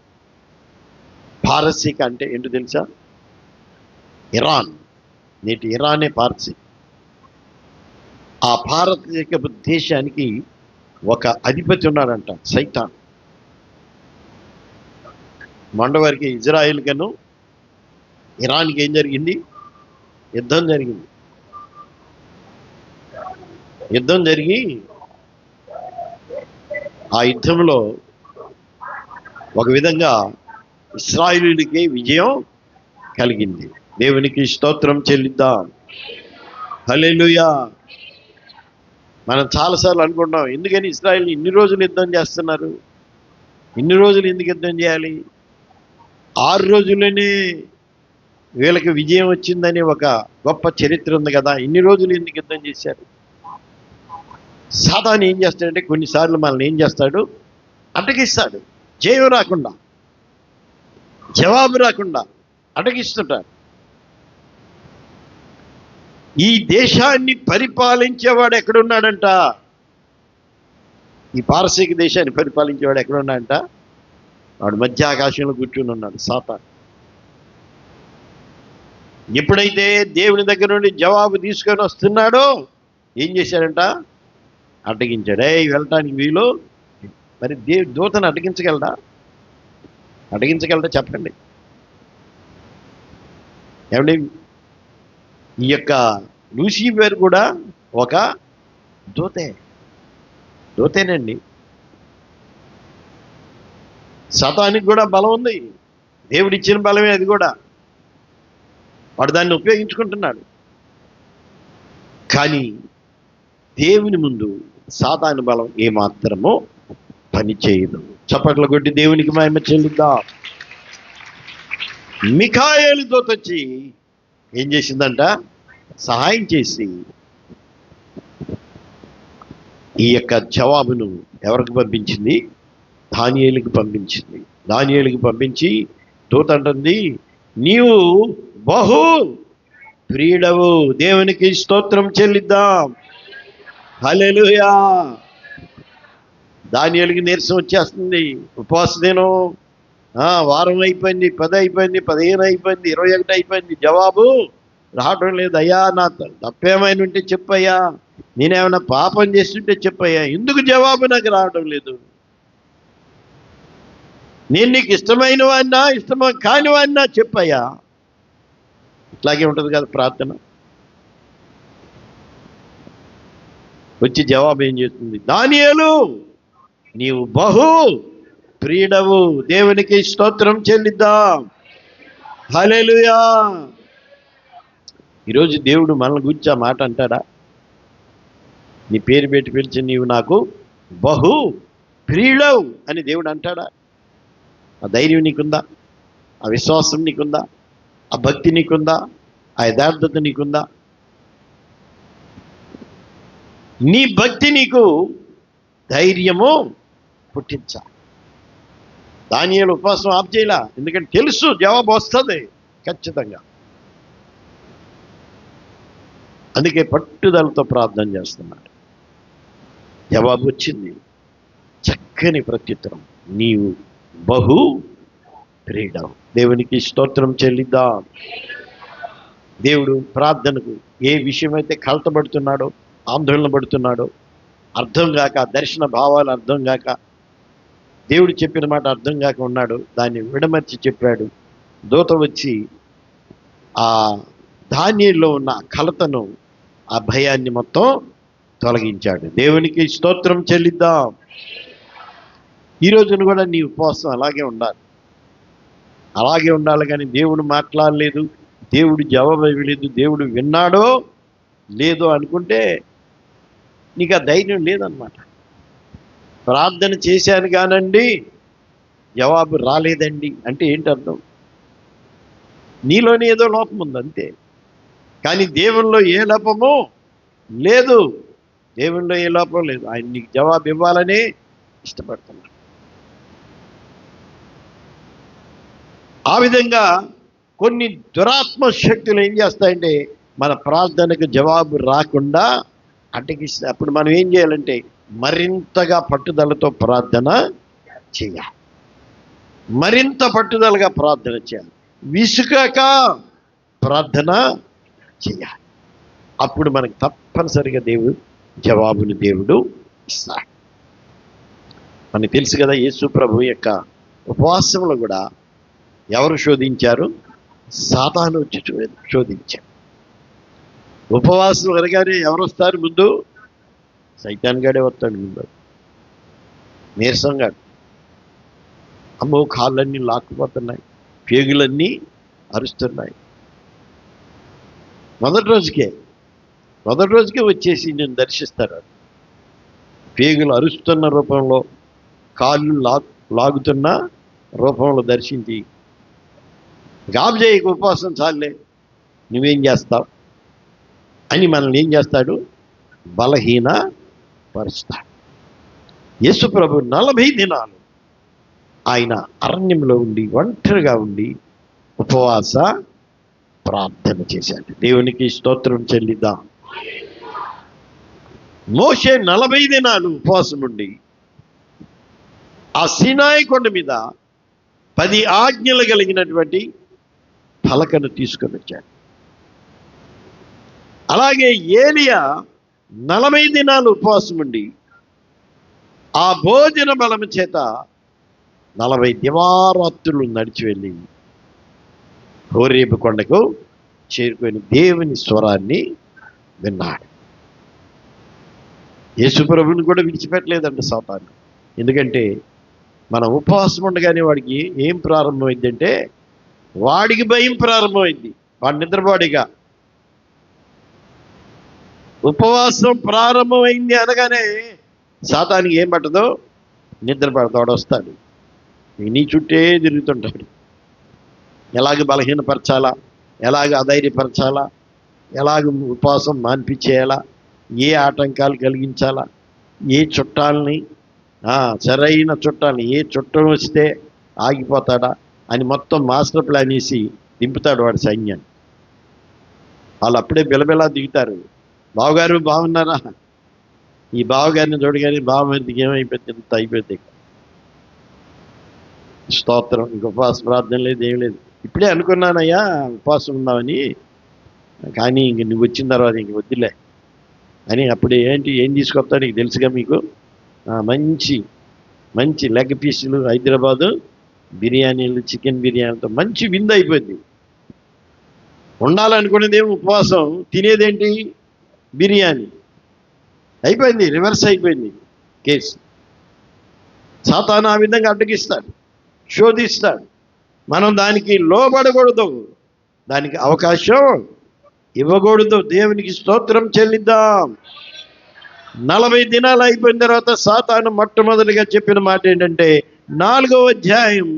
Speaker 2: పారసీక అంటే ఏంటో తెలుసా? ఇరాన్. నేటి ఇరానే పారసీక. ఆ పారసీక దేశానికి ఒక అధిపతి ఉన్నాడంట, సైతాన్. మొండవారికి ఇజ్రాయిల్ కను ఇరాన్కి ఏం జరిగింది? యుద్ధం జరిగింది. యుద్ధం జరిగి ఆ యుద్ధంలో ఒక విధంగా ఇశ్రాయేలీయులకి విజయం కలిగింది. దేవునికి స్తోత్రం చెల్లిద్దాం. హల్లెలూయా. మనం చాలాసార్లు అనుకుంటాం, ఎందుకని ఇశ్రాయేల్ ఇన్ని రోజులు యుద్ధం చేస్తున్నారు? ఇన్ని రోజులు ఎందుకు యుద్ధం చేయాలి? 6 రోజుల్లోనే వీళ్ళకి విజయం వచ్చిందని ఒక గొప్ప చరిత్ర ఉంది కదా, ఇన్ని రోజులు ఎందుకు యుద్ధం చేశారు? సాతాను ఏం చేస్తాడంటే కొన్నిసార్లు మనల్ని ఏం చేస్తాడు, అటకిస్తాడు. జయం రాకుండా, జవాబు రాకుండా అటకిస్తుంటాడు. ఈ దేశాన్ని పరిపాలించేవాడు ఎక్కడున్నాడంట? ఈ పారసీక దేశాన్ని పరిపాలించేవాడు ఎక్కడున్నాడంట? వాడు మధ్య ఆకాశంలో కూర్చుని ఉన్నాడు, సాతాను. ఎప్పుడైతే దేవుని దగ్గర నుండి జవాబు తీసుకొని వస్తున్నాడో ఏం చేశాడంట? అడ్డగించాడు. వెళ్ళటానికి వీలు. మరి దూతను అడ్డగించగలడా? చెప్పండి. ఏమండి, ఈ యొక్క లూసిఫర్ కూడా ఒక దూతేనండి. సాతానికి కూడా బలం ఉంది, దేవుడిచ్చిన బలమే అది కూడా. వాడు దాన్ని ఉపయోగించుకుంటున్నాడు. కానీ దేవుని ముందు సాతాను బలం ఏమాత్రమో పని చేయదు. చప్పట్లు కొట్టి దేవునికి మహిమ చెల్లిద్దాం. మిఖాయేలు దూత వచ్చి ఏం చేసిందంట? సహాయం చేసి ఈ యొక్క జవాబును ఎవరికి పంపించింది? దానియేలుకి పంపించింది. దానియేలుకి పంపించి దూత అంటుంది, నీవు బహు ప్రియుడవు, దేవునికి స్తోత్రం చెల్లిద్దాం. హల్లెలూయా. దానియేలుకి నీరసం వచ్చేస్తుంది. ఉపవాస దినం వారం అయిపోయింది, 10 అయిపోయింది, 15 అయిపోయింది, 21 అయిపోయింది, జవాబు రావడం లేదు. అయ్యా, నా తప్పేమైనా ఉంటే చెప్పయ్యా, నేనేమైనా పాపం చేస్తుంటే చెప్పయ్యా, ఎందుకు జవాబు నాకు రావడం లేదు? నేను నీకు ఇష్టమైన వాడినా కాని వాడినా చెప్పయ్యా. ఇట్లాగే ఉంటుంది కదా ప్రార్థన. వచ్చి జవాబు ఏం చేస్తుంది? దానియేలు, నీవు బహు ప్రియుడవు, దేవునికి స్తోత్రం చెల్లిద్దాం. హల్లెలూయా. ఈరోజు దేవుడు మనల్ని గురించి ఆ మాట అంటాడా? నీ పేరు పెట్టి పిలిచి నీవు నాకు బహు ప్రియుడవు అని దేవుడు అంటాడా? ఆ ధైర్యం నీకుందా? ఆ విశ్వాసం నీకుందా? ఆ భక్తి నీకుందా? ఆ యథార్థత నీకుందా? నీ భక్తి నీకు ధైర్యము పుట్టించాలి. దానియేలు ఉపవాసం ఆప్ చేయలా, ఎందుకంటే తెలుసు జవాబు వస్తుంది ఖచ్చితంగా. అందుకే పట్టుదలతో ప్రార్థన చేస్తున్నాడు. జవాబు వచ్చింది. చక్కని ప్రత్యుత్తరం, నీవు బహు ప్రియుడవు, దేవునికి స్తోత్రం చెల్లిద్దాం. దేవుడు ప్రార్థనకు ఏ విషయమైతే కలతపడుతున్నాడో, ఆందోళన పడుతున్నాడో, అర్థం కాక, దర్శన భావాలు అర్థం కాక, దేవుడు చెప్పిన మాట అర్థం కాక ఉన్నాడు, దాన్ని విడమర్చి చెప్పాడు. దూత వచ్చి ఆ దానియేలులో ఉన్న కలతను, ఆ భయాన్ని మొత్తం తొలగించాడు. దేవునికి స్తోత్రం చెల్లిద్దాం. ఈ రోజున కూడా నీ ఉపవాసం అలాగే ఉండాలి. కానీ దేవుడు మాట్లాడలేదు, దేవుడు జవాబు ఇవ్వలేదు, దేవుడు విన్నాడో లేదో అనుకుంటే నీకు ఆ ధైర్యం లేదన్నమాట. ప్రార్థన చేశాను కానండి జవాబు రాలేదండి అంటే ఏంటి అర్థం? నీలోనే ఏదో లోపం ఉంది అంతే. కానీ దేవుల్లో ఏ లోపము లేదు. దేవుల్లో ఏ లోపం లేదు. ఆయన నీకు జవాబు ఇవ్వాలనే ఇష్టపడుతున్నాడు. ఆ విధంగా కొన్ని దురాత్మ శక్తులు ఏం చేస్తాయంటే మన ప్రార్థనకు జవాబు రాకుండా అటకిస్తే, అప్పుడు మనం ఏం చేయాలంటే మరింతగా పట్టుదలతో ప్రార్థన చేయాలి. మరింత పట్టుదలగా ప్రార్థన చేయాలి. విసుగక ప్రార్థన చేయాలి. అప్పుడు మనకు తప్పనిసరిగా జవాబుని దేవుడు ఇస్తాడు. మనకు తెలుసు కదా, యేసు ప్రభు యొక్క ఉపవాసంలో కూడా ఎవరు శోధించారు? సాతాను వచ్చి శోధించారు. ఉపవాసం అనగానే ఎవరు వస్తారు ముందు? సైతాన్ గాడే వస్తాడు ముందు. నీరసంగా, అమ్మో కాళ్ళన్నీ లాక్కుపోతున్నాయి, పేగులన్నీ అరుస్తున్నాయి. మొదటి రోజుకే వచ్చేసి నేను దర్శిస్తారు. పేగులు అరుస్తున్న రూపంలో, కాళ్ళు లాగుతున్న రూపంలో దర్శించి గాబు చేయకు, ఉపవాసం చాలే, నువ్వేం చేస్తావు అని మనల్ని ఏం చేస్తాడు? బలహీన పరుస్తాడు. యేసు ప్రభు 40 దినాలు ఆయన అరణ్యంలో ఉండి, ఒంటరిగా ఉండి ఉపవాస ప్రార్థన చేశాడు. దేవునికి స్తోత్రం చెల్లిద్దాం. మోషే 40 దినాలు ఉపవాసం ఉండి ఆ సీనాయి కొండ మీద 10 ఆజ్ఞలు కలిగినటువంటి పలకను తీసుకొని వచ్చాడు. అలాగే ఏలియా 40 దినాలు ఉపవాసం ఉండి ఆ భోజన బలము చేత 40 దివారాత్రులు నడిచి వెళ్ళి హోరేబు కొండకు చేరుకొని దేవుని స్వరాన్ని విన్నాడు. యేసు ప్రభువుని కూడా విడిచిపెట్టలేదండి సాతాను. ఎందుకంటే మనం ఉపవాసం ఉండగానే వాడికి ఏం ప్రారంభమైందంటే, వాడికి భయం ప్రారంభమైంది. వాడు నిద్రపోడిగా ఉపవాసం ప్రారంభమైంది అనగానే సాతానికి ఏం పట్టదో, నిద్ర పడతాడు, వస్తాడు, నీ చుట్టే తిరుగుతుంటాడు. ఎలాగ బలహీనపరచాలా, ఎలాగ అధైర్యపరచాలా, ఎలాగ ఉపవాసం మాన్పించేయాలా, ఏ ఆటంకాలు కలిగించాలా, ఏ చుట్టాలని, సరైన చుట్టాలని, ఏ చుట్టం వస్తే ఆగిపోతాడా అని మొత్తం మాస్టర్ ప్లాన్ వేసి దింపుతాడు వాడి సైన్యాన్ని. వాళ్ళు అప్పుడే బిలబిలా దిగుతారు. బావగారు బాగున్నారా? ఈ బావగారిని చూడగానే బావమరిదికి ఏమైపోతుంది, ఇంత అయిపోయింది. స్తోత్రం. ఇంక ఉపవాస ప్రార్థన లేదు, ఏం లేదు. ఇప్పుడే అనుకున్నానయ్యా ఉపవాసం ఉన్నామని, కానీ ఇంక నువ్వు వచ్చిన తర్వాత ఇంక వద్దులే అని. అప్పుడు ఏం తీసుకొస్తా నీకు తెలుసుగా, మీకు మంచి మంచి లెగ్ పీసులు, హైదరాబాదు బిర్యానీలు, చికెన్ బిర్యానీతో మంచి విందు అయిపోయింది. ఉండాలనుకునేదేమో ఉపవాసం, తినేదేంటి? బిర్యానీ. అయిపోయింది, రివర్స్ అయిపోయింది కేసు. సాతాను ఆ విధంగా అడ్డగిస్తాడు, శోధిస్తాడు. మనం దానికి లోబడకూడదు, దానికి అవకాశం ఇవ్వకూడదు. దేవునికి స్తోత్రం చెల్లిద్దాం. 40 దినాలు అయిపోయిన తర్వాత సాతాను మొట్టమొదటిగా చెప్పిన మాట ఏంటంటే, 4వ అధ్యాయం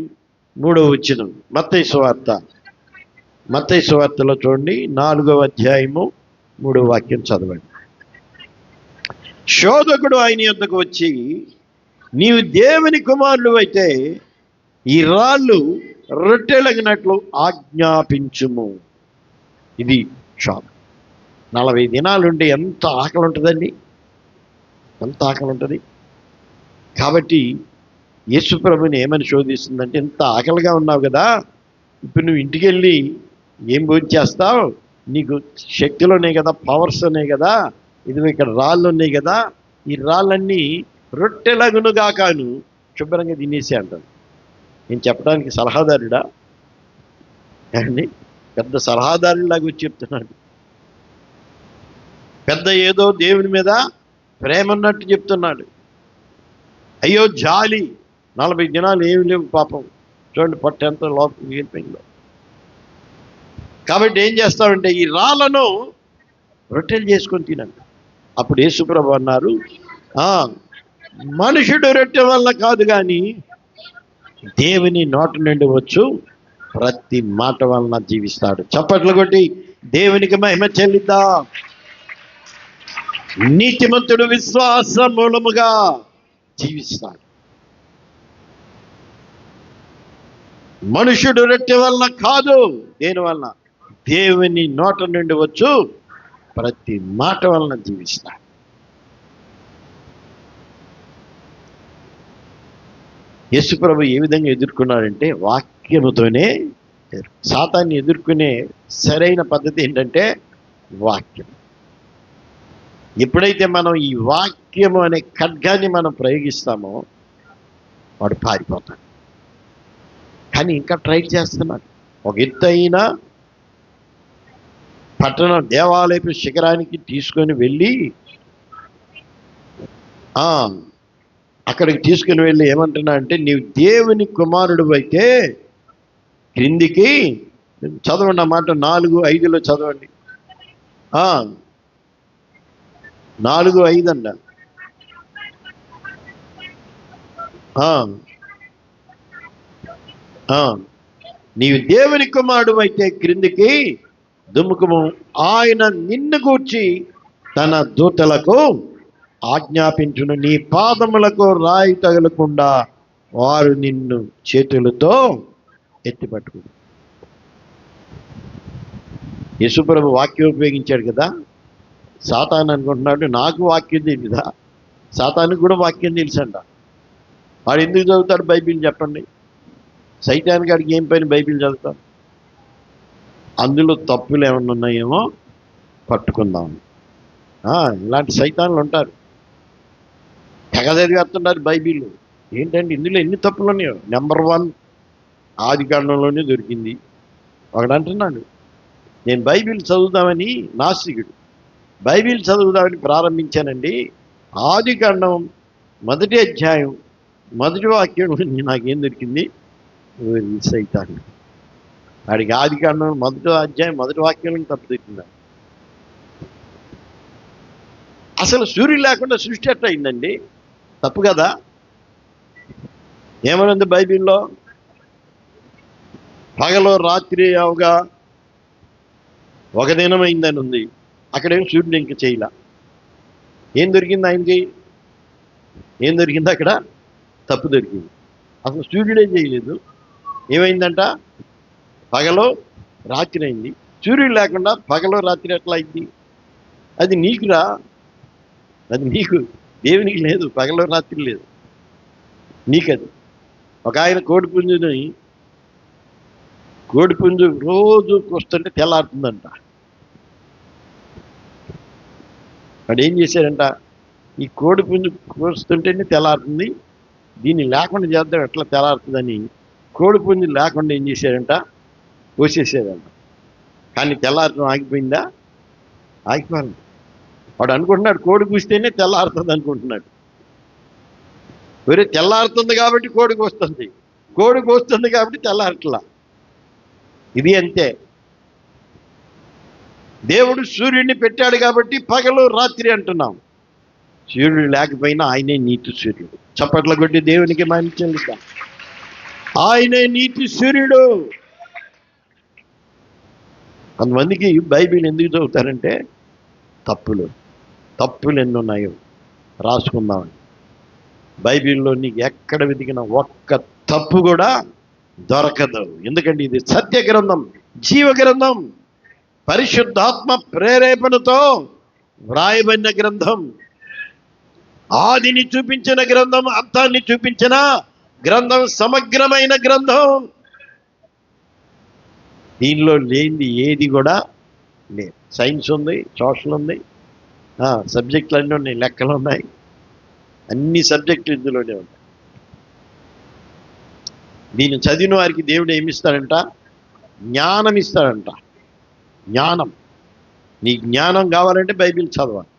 Speaker 2: 3వ వచనం, మత్తయి సువార్తలో చూడండి, 4వ అధ్యాయము 3వ వాక్యం చదవండి. శోధకుడు ఆయన యొద్దకు వచ్చి, నీవు దేవుని కుమారుడు అయితే ఈ రాళ్ళు రొట్టెలగినట్లు ఆజ్ఞాపించుము. ఇది షాప్. 40 దినాలుంటే ఎంత ఆకలి ఉంటుందండి, ఎంత ఆకలి ఉంటుంది. కాబట్టి యేసు ప్రభుని ఏమని శోధిస్తుందంటే, ఎంత ఆకలిగా ఉన్నావు కదా, ఇప్పుడు నువ్వు ఇంటికి వెళ్ళి ఏం భోజనం చేస్తావు? నీకు శక్తులు ఉన్నాయి కదా, పవర్స్ ఉన్నాయి కదా, ఇది ఇక్కడ రాళ్ళు ఉన్నాయి కదా, ఈ రాళ్ళన్నీ రొట్టెలగునుగా కాను శుభ్రంగా తినేసి అంటాను. నేను చెప్పడానికి సలహాదారుడా అండి? పెద్ద సలహాదారులాగా వచ్చి చెప్తున్నాడు. పెద్ద ఏదో దేవుని మీద ప్రేమ ఉన్నట్టు చెప్తున్నాడు. అయ్యో జాలి, 40 దినాలు ఏమి లేవు పాపం. చూడండి పొట్ట ఎంత లోపల మిగిలిపోయిందో. కాబట్టి ఏం చేస్తామంటే ఈ రాళ్ళను రొట్టెలు చేసుకొని తినండి. అప్పుడు యేసుప్రభు అన్నారు, మనుషుడు రొట్టె వల్ల కాదు కానీ దేవుని నోటి నుండి వచ్చు ప్రతి మాట వలన జీవిస్తాడు. చప్పట్లు కొట్టి దేవునికి మహిమ చెల్లిద్దాం. నీతిమంతుడు విశ్వాస మూలముగా జీవిస్తాడు. మనుషుడు రొట్టె వల్ల కాదు, దేని వలన? దేవుని నోట నుండి వచ్చు ప్రతి మాట వలన జీవిస్తాడు. యేసు ప్రభు ఏ విధంగా ఎదుర్కొన్నాడంటే వాక్యముతోనే. సాతాన్ని ఎదుర్కొనే సరైన పద్ధతి ఏంటంటే వాక్యం. ఎప్పుడైతే మనం ఈ వాక్యము అనే ఖడ్గాన్ని మనం ప్రయోగిస్తామో వాడు పారిపోతాడు. కానీ ఇంకా ట్రై చేస్తున్నాడు. ఒక ఎత్తైన పట్టణ దేవాలయపు శిఖరానికి తీసుకొని వెళ్ళి అక్కడికి తీసుకుని వెళ్ళి ఏమంటున్నా అంటే, నీవు దేవుని కుమారుడు అయితే క్రిందికి చదవండి. అన్నమాట 4:5 చదవండి. 4:5 అంట. నీవు దేవుని కుమారుడు అయితే క్రిందికి దుముకుము. ఆయన నిన్ను గూర్చి తన దూతలకు ఆజ్ఞాపించును, నీ పాదములకు రాయి తగలకుండా వారు నిన్ను చేతులతో ఎత్తిపట్టుకుని. యేసుప్రభు వాక్యం ఉపయోగించాడు కదా. సాతాను అనుకుంటున్నాడు నాకు వాక్యం తెలియదా? సాతానికి కూడా వాక్యం తెలుసంట. వాడు ఎందుకు చదువుతాడు బైబిల్ చెప్పండి? సైతాన్ గాడికి ఏం పైన బైబిల్ చదువుతాడు? అందులో తప్పులు ఏమన్నా ఉన్నాయేమో పట్టుకుందాం. ఇలాంటి సైతాన్లు ఉంటారు, తెగ చదివేస్తున్నారు బైబిల్. ఏంటంటే ఇందులో ఎన్ని తప్పులు ఉన్నాయో. నెంబర్ 1 ఆదికాండంలోనే దొరికింది. ఒకడు అంటున్నాడు, నేను బైబిల్ చదువుదామని, నాస్తికుడు, బైబిల్ చదువుదామని ప్రారంభించానండి. ఆదికాండం 1వ అధ్యాయం 1వ వాక్యం నాకేం దొరికింది? సైతాన్. వాడికి ఆదికాండం 1వ అధ్యాయం 1వ వాక్యం తప్పు దొరికిందా? అసలు సూర్యుడు లేకుండా సృష్టి ఎట్లా అయిందండి? తప్పు కదా. ఏమనుంది బైబిల్లో? పగలో రాత్రి అవగా ఒక దినమైందని ఉంది. అక్కడేం సూర్యుడు ఇంక చేయలా. ఏం దొరికింది ఆయనకి? ఏం దొరికింది అక్కడ? తప్పు దొరికింది. అసలు సూర్యుడేం చేయలేదు. ఏమైందంట? పగలో రాత్రి అయింది. సూర్యుడు లేకుండా పగలో రాత్రి ఎట్లా అయింది? అది నీకురా, అది నీకు. దేవునికి లేదు, పగలో రాత్రి లేదు, నీకది. ఒక ఆయన కోడిపుంజు రోజు వస్తుంటే తెల్లారుతుందంట. వాడు ఏం చేశాడంట, ఈ కోడిపుంజు కోస్తుంటేనే తెల్లారుతుంది, దీన్ని లేకుండా చేద్దాం ఎట్లా తెల్లారుతుందని కోడిపుంజు లేకుండా ఏం చేశాడంట, కోసేసాడంట. కానీ తెల్లారటం ఆగిపోయిందా? ఆగిపోయింది. వాడు అనుకుంటున్నాడు కోడి కూస్తేనే తెల్లారుతుంది అనుకుంటున్నాడు. వేరే తెల్లారుతుంది కాబట్టి కోడికి వస్తుంది, కోడికి వస్తుంది కాబట్టి తెల్లారట్లా. ఇది అంతే. దేవుడు సూర్యుడిని పెట్టాడు కాబట్టి పగలు రాత్రి అంటున్నాం. సూర్యుడు లేకపోయినా ఆయనే నీతి సూర్యుడు. చప్పట్ల కొట్టి దేవునికి మహిమ చెల్లిద్దాం. ఆయనే నీతి సూర్యుడు. కొంతమందికి బైబిల్ ఎందుకు చదువుతారంటే తప్పులు ఎన్ని ఉన్నాయో రాసుకుందామని. బైబిల్లో నీకు ఎక్కడ వెతికినా ఒక్క తప్పు కూడా దొరకదు. ఎందుకంటే ఇది సత్య గ్రంథం, జీవ గ్రంథం, పరిశుద్ధాత్మ ప్రేరేపణతో వ్రాయబడిన గ్రంథం, ఆదిని చూపించిన గ్రంథం, అంతాన్ని చూపించిన గ్రంథం, సమగ్రమైన గ్రంథం. దీనిలో లేనిది ఏది కూడా లేదు. సైన్స్ ఉంది, సోషల్ ఉంది, సబ్జెక్టులు అన్నీ ఉన్నాయి, లెక్కలు ఉన్నాయి, అన్ని సబ్జెక్టులు ఇందులోనే ఉన్నాయి. దీన్ని చదివిన వారికి దేవుడు ఏమిస్తాడంట? జ్ఞానం ఇస్తాడంట. జ్ఞానం. నీ జ్ఞానం కావాలంటే బైబిల్ చదవాలి.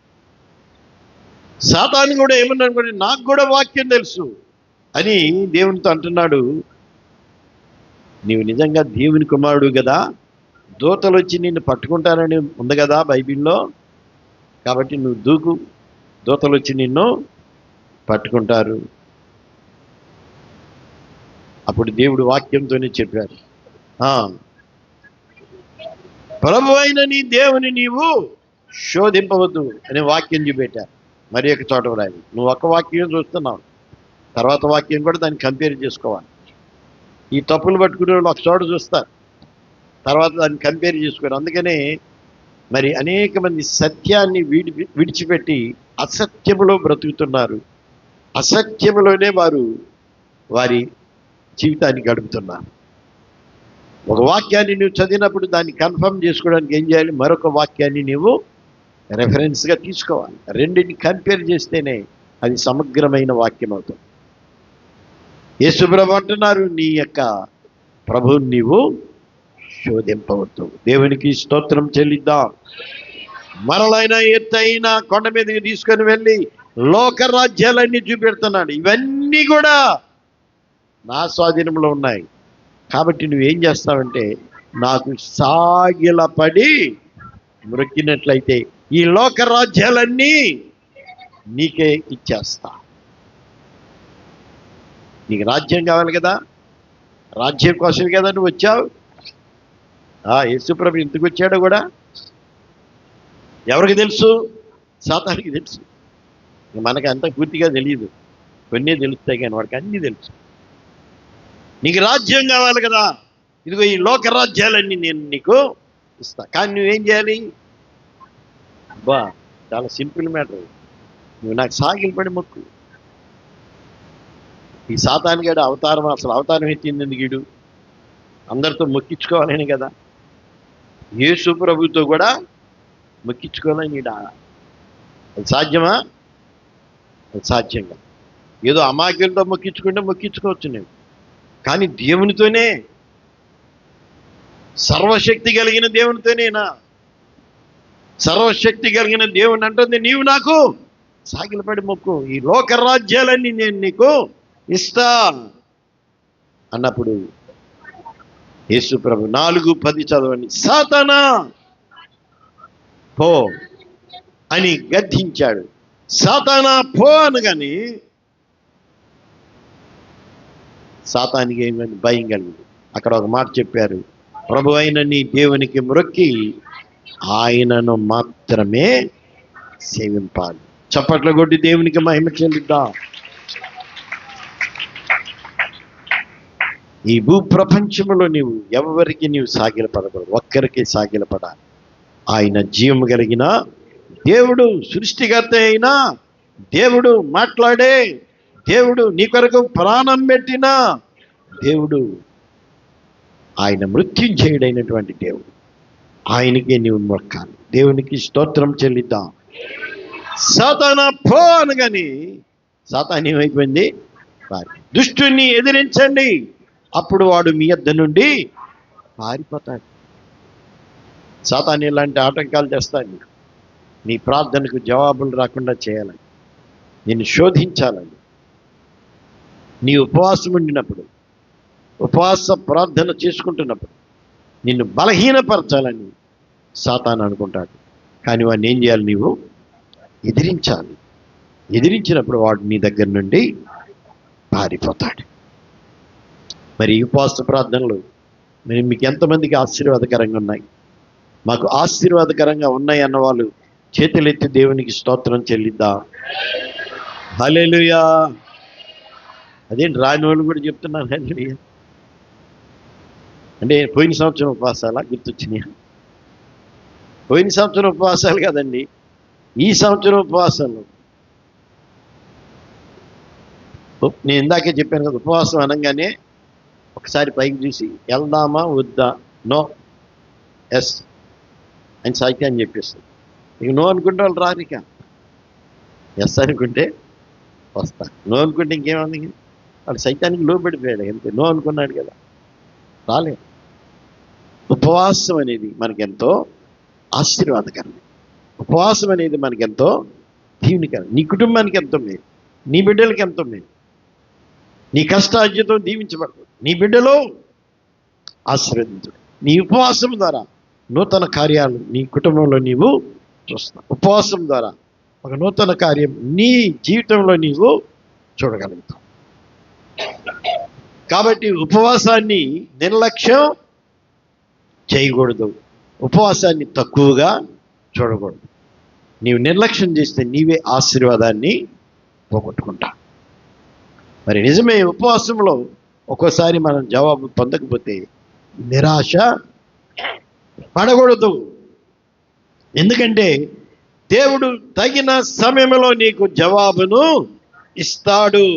Speaker 2: సాతాను కూడా ఏమన్నాడు, నాకు కూడా వాక్యం తెలుసు అని దేవునితో అంటున్నాడు. నీవు నిజంగా దేవుని కుమారుడు కదా, దూతలు వచ్చి నిన్ను పట్టుకుంటారని ఉంది కదా బైబిల్లో, కాబట్టి నువ్వు దూకు, దూతలు వచ్చి నిన్ను పట్టుకుంటారు. అప్పుడు దేవుడు వాక్యంతోనే చెప్పారు, ప్రభు అయిన నీ దేవుని నీవు శోధింపవద్దు అనే వాక్యం చూపెట్టారు. మరి ఒక చోట రాయి. నువ్వు ఒక వాక్యం చూస్తున్నావు, తర్వాత వాక్యం కూడా దాన్ని కంపేర్ చేసుకోవాలి. ఈ తప్పులు పట్టుకునే వాళ్ళు ఒక చోట చూస్తారు, తర్వాత దాన్ని కంపేర్ చేసుకోరు. అందుకనే మరి అనేక మంది సత్యాన్ని విడిచిపెట్టి అసత్యములో బ్రతుకుతున్నారు. అసత్యములోనే వారు వారి జీవితాన్ని గడుపుతున్నారు. ఒక వాక్యాన్ని నువ్వు చదివినప్పుడు దాన్ని కన్ఫర్మ్ చేసుకోవడానికి ఏం చేయాలి? మరొక వాక్యాన్ని నువ్వు రెఫరెన్స్గా తీసుకోవాలి. రెండింటిని కంపేర్ చేస్తేనే అది సమగ్రమైన వాక్యం అవుతుంది. యేసుప్రభు అంటున్నారు, నీ యొక్క ప్రభువుని నీవు శోధింపవద్దు. దేవునికి స్తోత్రం చెల్లిద్దాం. మరలైన ఎత్తైన కొండ మీదకి తీసుకొని వెళ్ళి లోక రాజ్యాలన్నీ చూపెడుతున్నాడు. ఇవన్నీ కూడా నా స్వాధీనంలో ఉన్నాయి. కాబట్టి నువ్వేం చేస్తావంటే, నాకు సాగిలపడి మ్రొక్కినట్లయితే ఈ లోక రాజ్యాలన్నీ నీకే ఇచ్చేస్తా. నీకు రాజ్యం కావాలి కదా, రాజ్యం కోసమే కదా నువ్వు వచ్చావు. యేసుప్రభు ఎందుకు వచ్చాడో కూడా ఎవరికి తెలుసు? సాతానికి తెలుసు. మనకి అంత పూర్తిగా తెలియదు, కొన్ని తెలుస్తాయి, కానీ వాడికి అన్నీ తెలుసు. నీకు రాజ్యం కావాలి కదా, ఇదిగో ఈ లోక రాజ్యాలన్నీ నేను నీకు ఇస్తా, కానీ నువ్వేం చేయాలి? అబ్బా, చాలా సింపుల్ మ్యాటర్. నువ్వు నాకు సాగిలపడి మొక్కు. ఈ సాతానుగాడు అవతారం, అసలు అవతారం ఎత్తింది గీడు అందరితో మొక్కించుకోవాలని కదా. యేసు ప్రభుతో కూడా మొక్కించుకోవాలని అది సాధ్యమా? అది సాధ్యంగా ఏదో అమాయకులతో మొక్కించుకుంటే మొక్కించుకోవచ్చు నేను, కానీ దేవునితోనే, సర్వశక్తి కలిగిన దేవునితోనేనా? సర్వశక్తి కలిగిన దేవుని అంటుంది నీవు నాకు సాగిలపడి మొక్కు, ఈ లోక రాజ్యాలన్నీ నేను నీకు ఇస్తా అన్నప్పుడు యేసు ప్రభు 4:10 చదవండి. సాతానా పో అని గద్దించాడు. సాతానా పో అనగాని సాతానికి ఏమని భయం కలిగింది. అక్కడ ఒక మాట చెప్పారు, ప్రభు అయిన నీ దేవునికి మ్రొక్కి ఆయనను మాత్రమే సేవింపాలి. చప్పట్ల కొట్టి దేవునికి మహిమ చెల్లిద్దాం. ఈ భూప్రపంచంలో ఎవరికి నీవు సాగిలపడకూడదు, ఒక్కరికి సాగిలపడాలి. ఆయన జీవము కలిగిన దేవుడు, సృష్టికర్త అయిన దేవుడు, మాట్లాడే దేవుడు, నీ కొరకు ప్రాణం పెట్టిన దేవుడు, ఆయన మృత్యుంజయుడైనటువంటి దేవుడు, ఆయనకే నీవు మొక్కాలి. దేవునికి స్తోత్రం చెల్లిద్దాం. సాతానా పో అనగాని సాతాన్ ఏమైపోయింది? దుష్టుని ఎదిరించండి, అప్పుడు వాడు మీ యొద్ద నుండి పారిపోతాడు. సాతాను ఇలాంటి ఆటంకాలు చేస్తాడు, నీ ప్రార్థనకు జవాబులు రాకుండా చేయాలని, నిన్ను శోధించాలని. నీ ఉపవాసం ఉండినప్పుడు, ఉపవాస ప్రార్థన చేసుకుంటున్నప్పుడు నిన్ను బలహీనపరచాలని సాతాను అనుకుంటాడు. కానీ వాడిని ఏం చేయాలి? నీవు ఎదిరించాలి. ఎదిరించినప్పుడు వాడు నీ దగ్గర నుండి పారిపోతాడు. మరి ఉపవాస ప్రార్థనలు మరి మీకు ఎంతమందికి ఆశీర్వాదకరంగా ఉన్నాయి? మాకు ఆశీర్వాదకరంగా ఉన్నాయి అన్న వాళ్ళు చేతులెత్తి దేవునికి స్తోత్రం చెల్లిద్దాం. హల్లెలూయా. అదేంటి రాని వాళ్ళు కూడా చెప్తున్నాను హల్లెలూయా అంటే. పోయిన సంవత్సరం ఉపవాసాలా గుర్తొచ్చినాయా? పోయిన సంవత్సరం ఉపవాసాలు కదండి, ఈ సంవత్సరం ఉపవాసాలు. నేను ఇందాకే చెప్పాను కదా, ఉపవాసం అనగానే ఒకసారి పైకి చూసి వెళ్దామా వద్దా, నో ఎస్ అని సాయితే అని చెప్పేస్తుంది. ఇక నో అనుకుంటే వాళ్ళు రారు, ఇక ఎస్ అనుకుంటే వస్తా. నో అనుకుంటే ఇంకేమంది? వాడు సైతానికి లోబడిపోయాడు అంతే. నో అనుకున్నాడు కదా, రాలే. ఉపవాసం అనేది మనకెంతో ఆశీర్వాదకరం. ఉపవాసం అనేది మనకెంతో దీవెనకరం. నీ కుటుంబానికి ఎంతో మేలు, నీ బిడ్డలకి ఎంతో మేలు. నీ కష్టార్జితం దీవించబడదు, నీ బిడ్డలో ఆశీర్వదించడు. నీ ఉపవాసం ద్వారా నూతన కార్యాలు నీ కుటుంబంలో నీవు చూస్తున్నావు. ఉపవాసం ద్వారా ఒక నూతన కార్యం నీ జీవితంలో నీవు చూడగలుగుతావు. కాబట్టి ఉపవాసాన్ని నిర్లక్ష్యం చేయకూడదు, ఉపవాసాన్ని తక్కువగా చూడకూడదు. నీవు నిర్లక్ష్యం చేస్తే నీవే ఆశీర్వాదాన్ని పోగొట్టుకుంటా. మరి నిజమే, ఉపవాసంలో ఒక్కోసారి మనం జవాబు పొందకపోతే నిరాశ పడకూడదు. ఎందుకంటే దేవుడు తగిన సమయంలో నీకు జవాబును ఇస్తాడు.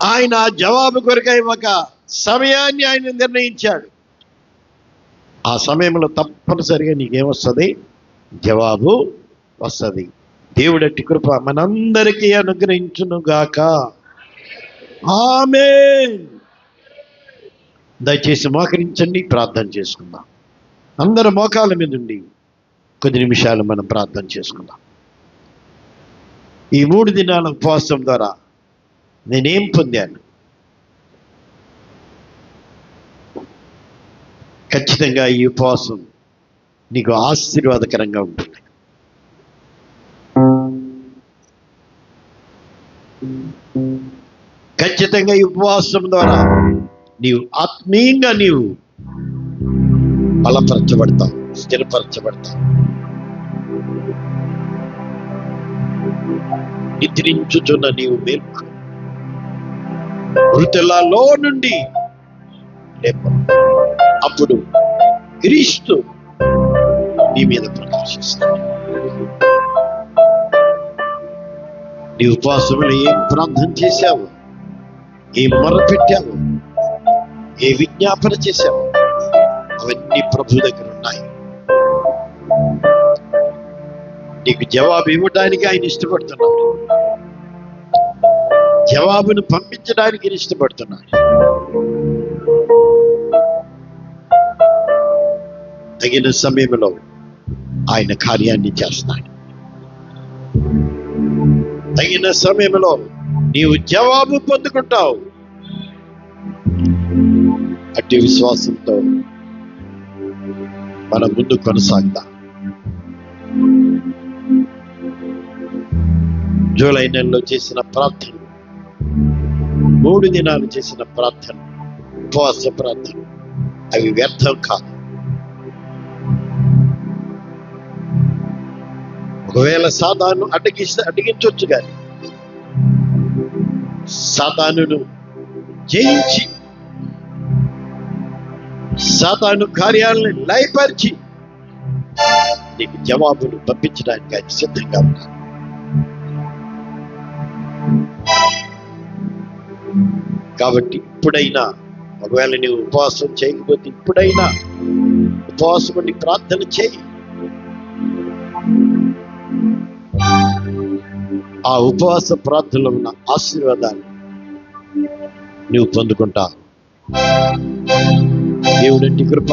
Speaker 2: ఆయన జవాబు కొరకై ఒక సమయాన్ని ఆయన నిర్ణయించాడు. ఆ సమయంలో తప్పనిసరిగా నీకేమొస్తుంది? జవాబు వస్తుంది. దేవుడట్టి కృప మనందరికీ అనుగ్రహించునుగాక. ఆమేన్. దయచేసి మోకరించండి, ప్రార్థన చేసుకుందాం. అందరూ మోకాళ్ళ మీద ఉండి కొద్ది నిమిషాలు మనం ప్రార్థన చేసుకుందాం. ఈ 3 దినాల ఉపవాసం ద్వారా నేనేం పొందాను? ఖచ్చితంగా ఈ ఉపవాసం నీకు ఆశీర్వాదకరంగా ఉంటుంది. ఖచ్చితంగా ఈ ఉపవాసం ద్వారా నీవు ఆత్మీయంగా నీవు బలపరచబడతావు, స్థిరపరచబడతావు. నిద్రించుచున్న నీవు మేల్కో, మృతులలో నుండి లేపు. అప్పుడు క్రీస్తు నీ మీద ప్రకాశిస్తాడు. నీ ఉపవాసంలో ఏం ప్రార్థన చేశావు, ఏం మొరపెట్టావు, ఏ విజ్ఞాపన చేశావు, అవన్నీ ప్రభు దగ్గర ఉన్నాయి. నీకు జవాబు ఇవ్వడానికి ఆయన ఇష్టపడుతున్నాడు, జవాబును పంపించడానికి ఆయన ఇష్టపడుతున్నాడు. తగిన సమయంలో ఆయన కార్యాన్ని చేస్తాడు. తగిన సమయంలో నీవు జవాబు పొందుకుంటావు. అట్టి విశ్వాసంతో మనం ముందు కొనసాగుదాం. జూలై నెలలో చేసిన ప్రార్థన, 3 దినాలు చేసిన ప్రార్థన, ఉపవాస ప్రార్థన, అవి వ్యర్థం కాదు. ఒకవేళ సాతాను అడ్డగించవచ్చు, కానీ సాతానును జయించి సాతాను కార్యాలను లయపరిచి నీకు జవాబును పంపించడానికి ఆయన సిద్ధంగా ఉన్నాడు. కాబట్టి ఇప్పుడైనా, ఒకవేళ నీవు ఉపవాసం చేయకపోతే ఇప్పుడైనా ఉపవాసం ఉండి ప్రార్థన చేయి. ఆ ఉపవాస ప్రార్థనలో ఉన్న ఆశీర్వాదాన్ని నువ్వు పొందుకుంటావు. దేవుడి కృప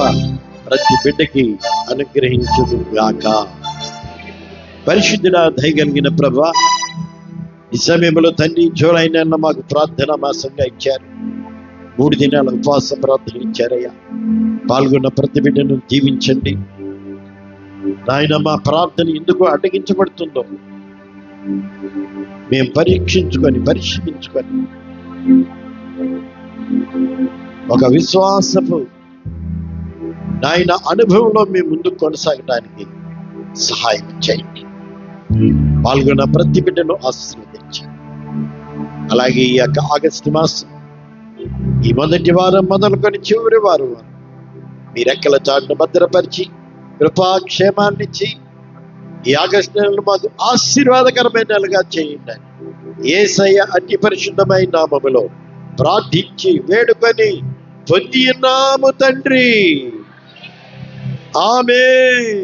Speaker 2: ప్రతి బిడ్డకి అనుగ్రహించుగాక. పరిశుద్ధుడా, దయగలిగిన ప్రభువా, ఈ సమయంలో తండ్రి జూలై నెలలో మాకు ప్రార్థన మాసంగా ఇచ్చారు. 3 దినాల ఉపవాస ప్రార్థన ఇచ్చారయ్యా. పాల్గొన్న ప్రతి బిడ్డను దీవించండి నాయన. మా ప్రార్థన ఎందుకు అడ్డగించబడుతుందో మేము పరిశీలించుకొని ఒక విశ్వాసపు నాయన అనుభవంలో మేము ముందుకు కొనసాగడానికి సహాయం చేయండి. పాల్గొన్న ప్రతి బిడ్డను ఆశీర్వదించండి. అలాగే ఈ యొక్క ఆగస్టు మాసం, ఈ మొదటి వారం మొదలుకొని చివరి వారం మీ రెక్కల చాటును భద్రపరిచి కృపాక్షేమాన్నిచ్చి ఈ ఆగస్టు నెలను మాకు ఆశీర్వాదకరమైన నెలగా చేయండి. యేసయ్య అతి పరిశుద్ధమైన నామములో ప్రార్థించి వేడుకొని పొంది ఉన్నాము తండ్రి. ఆమేన్.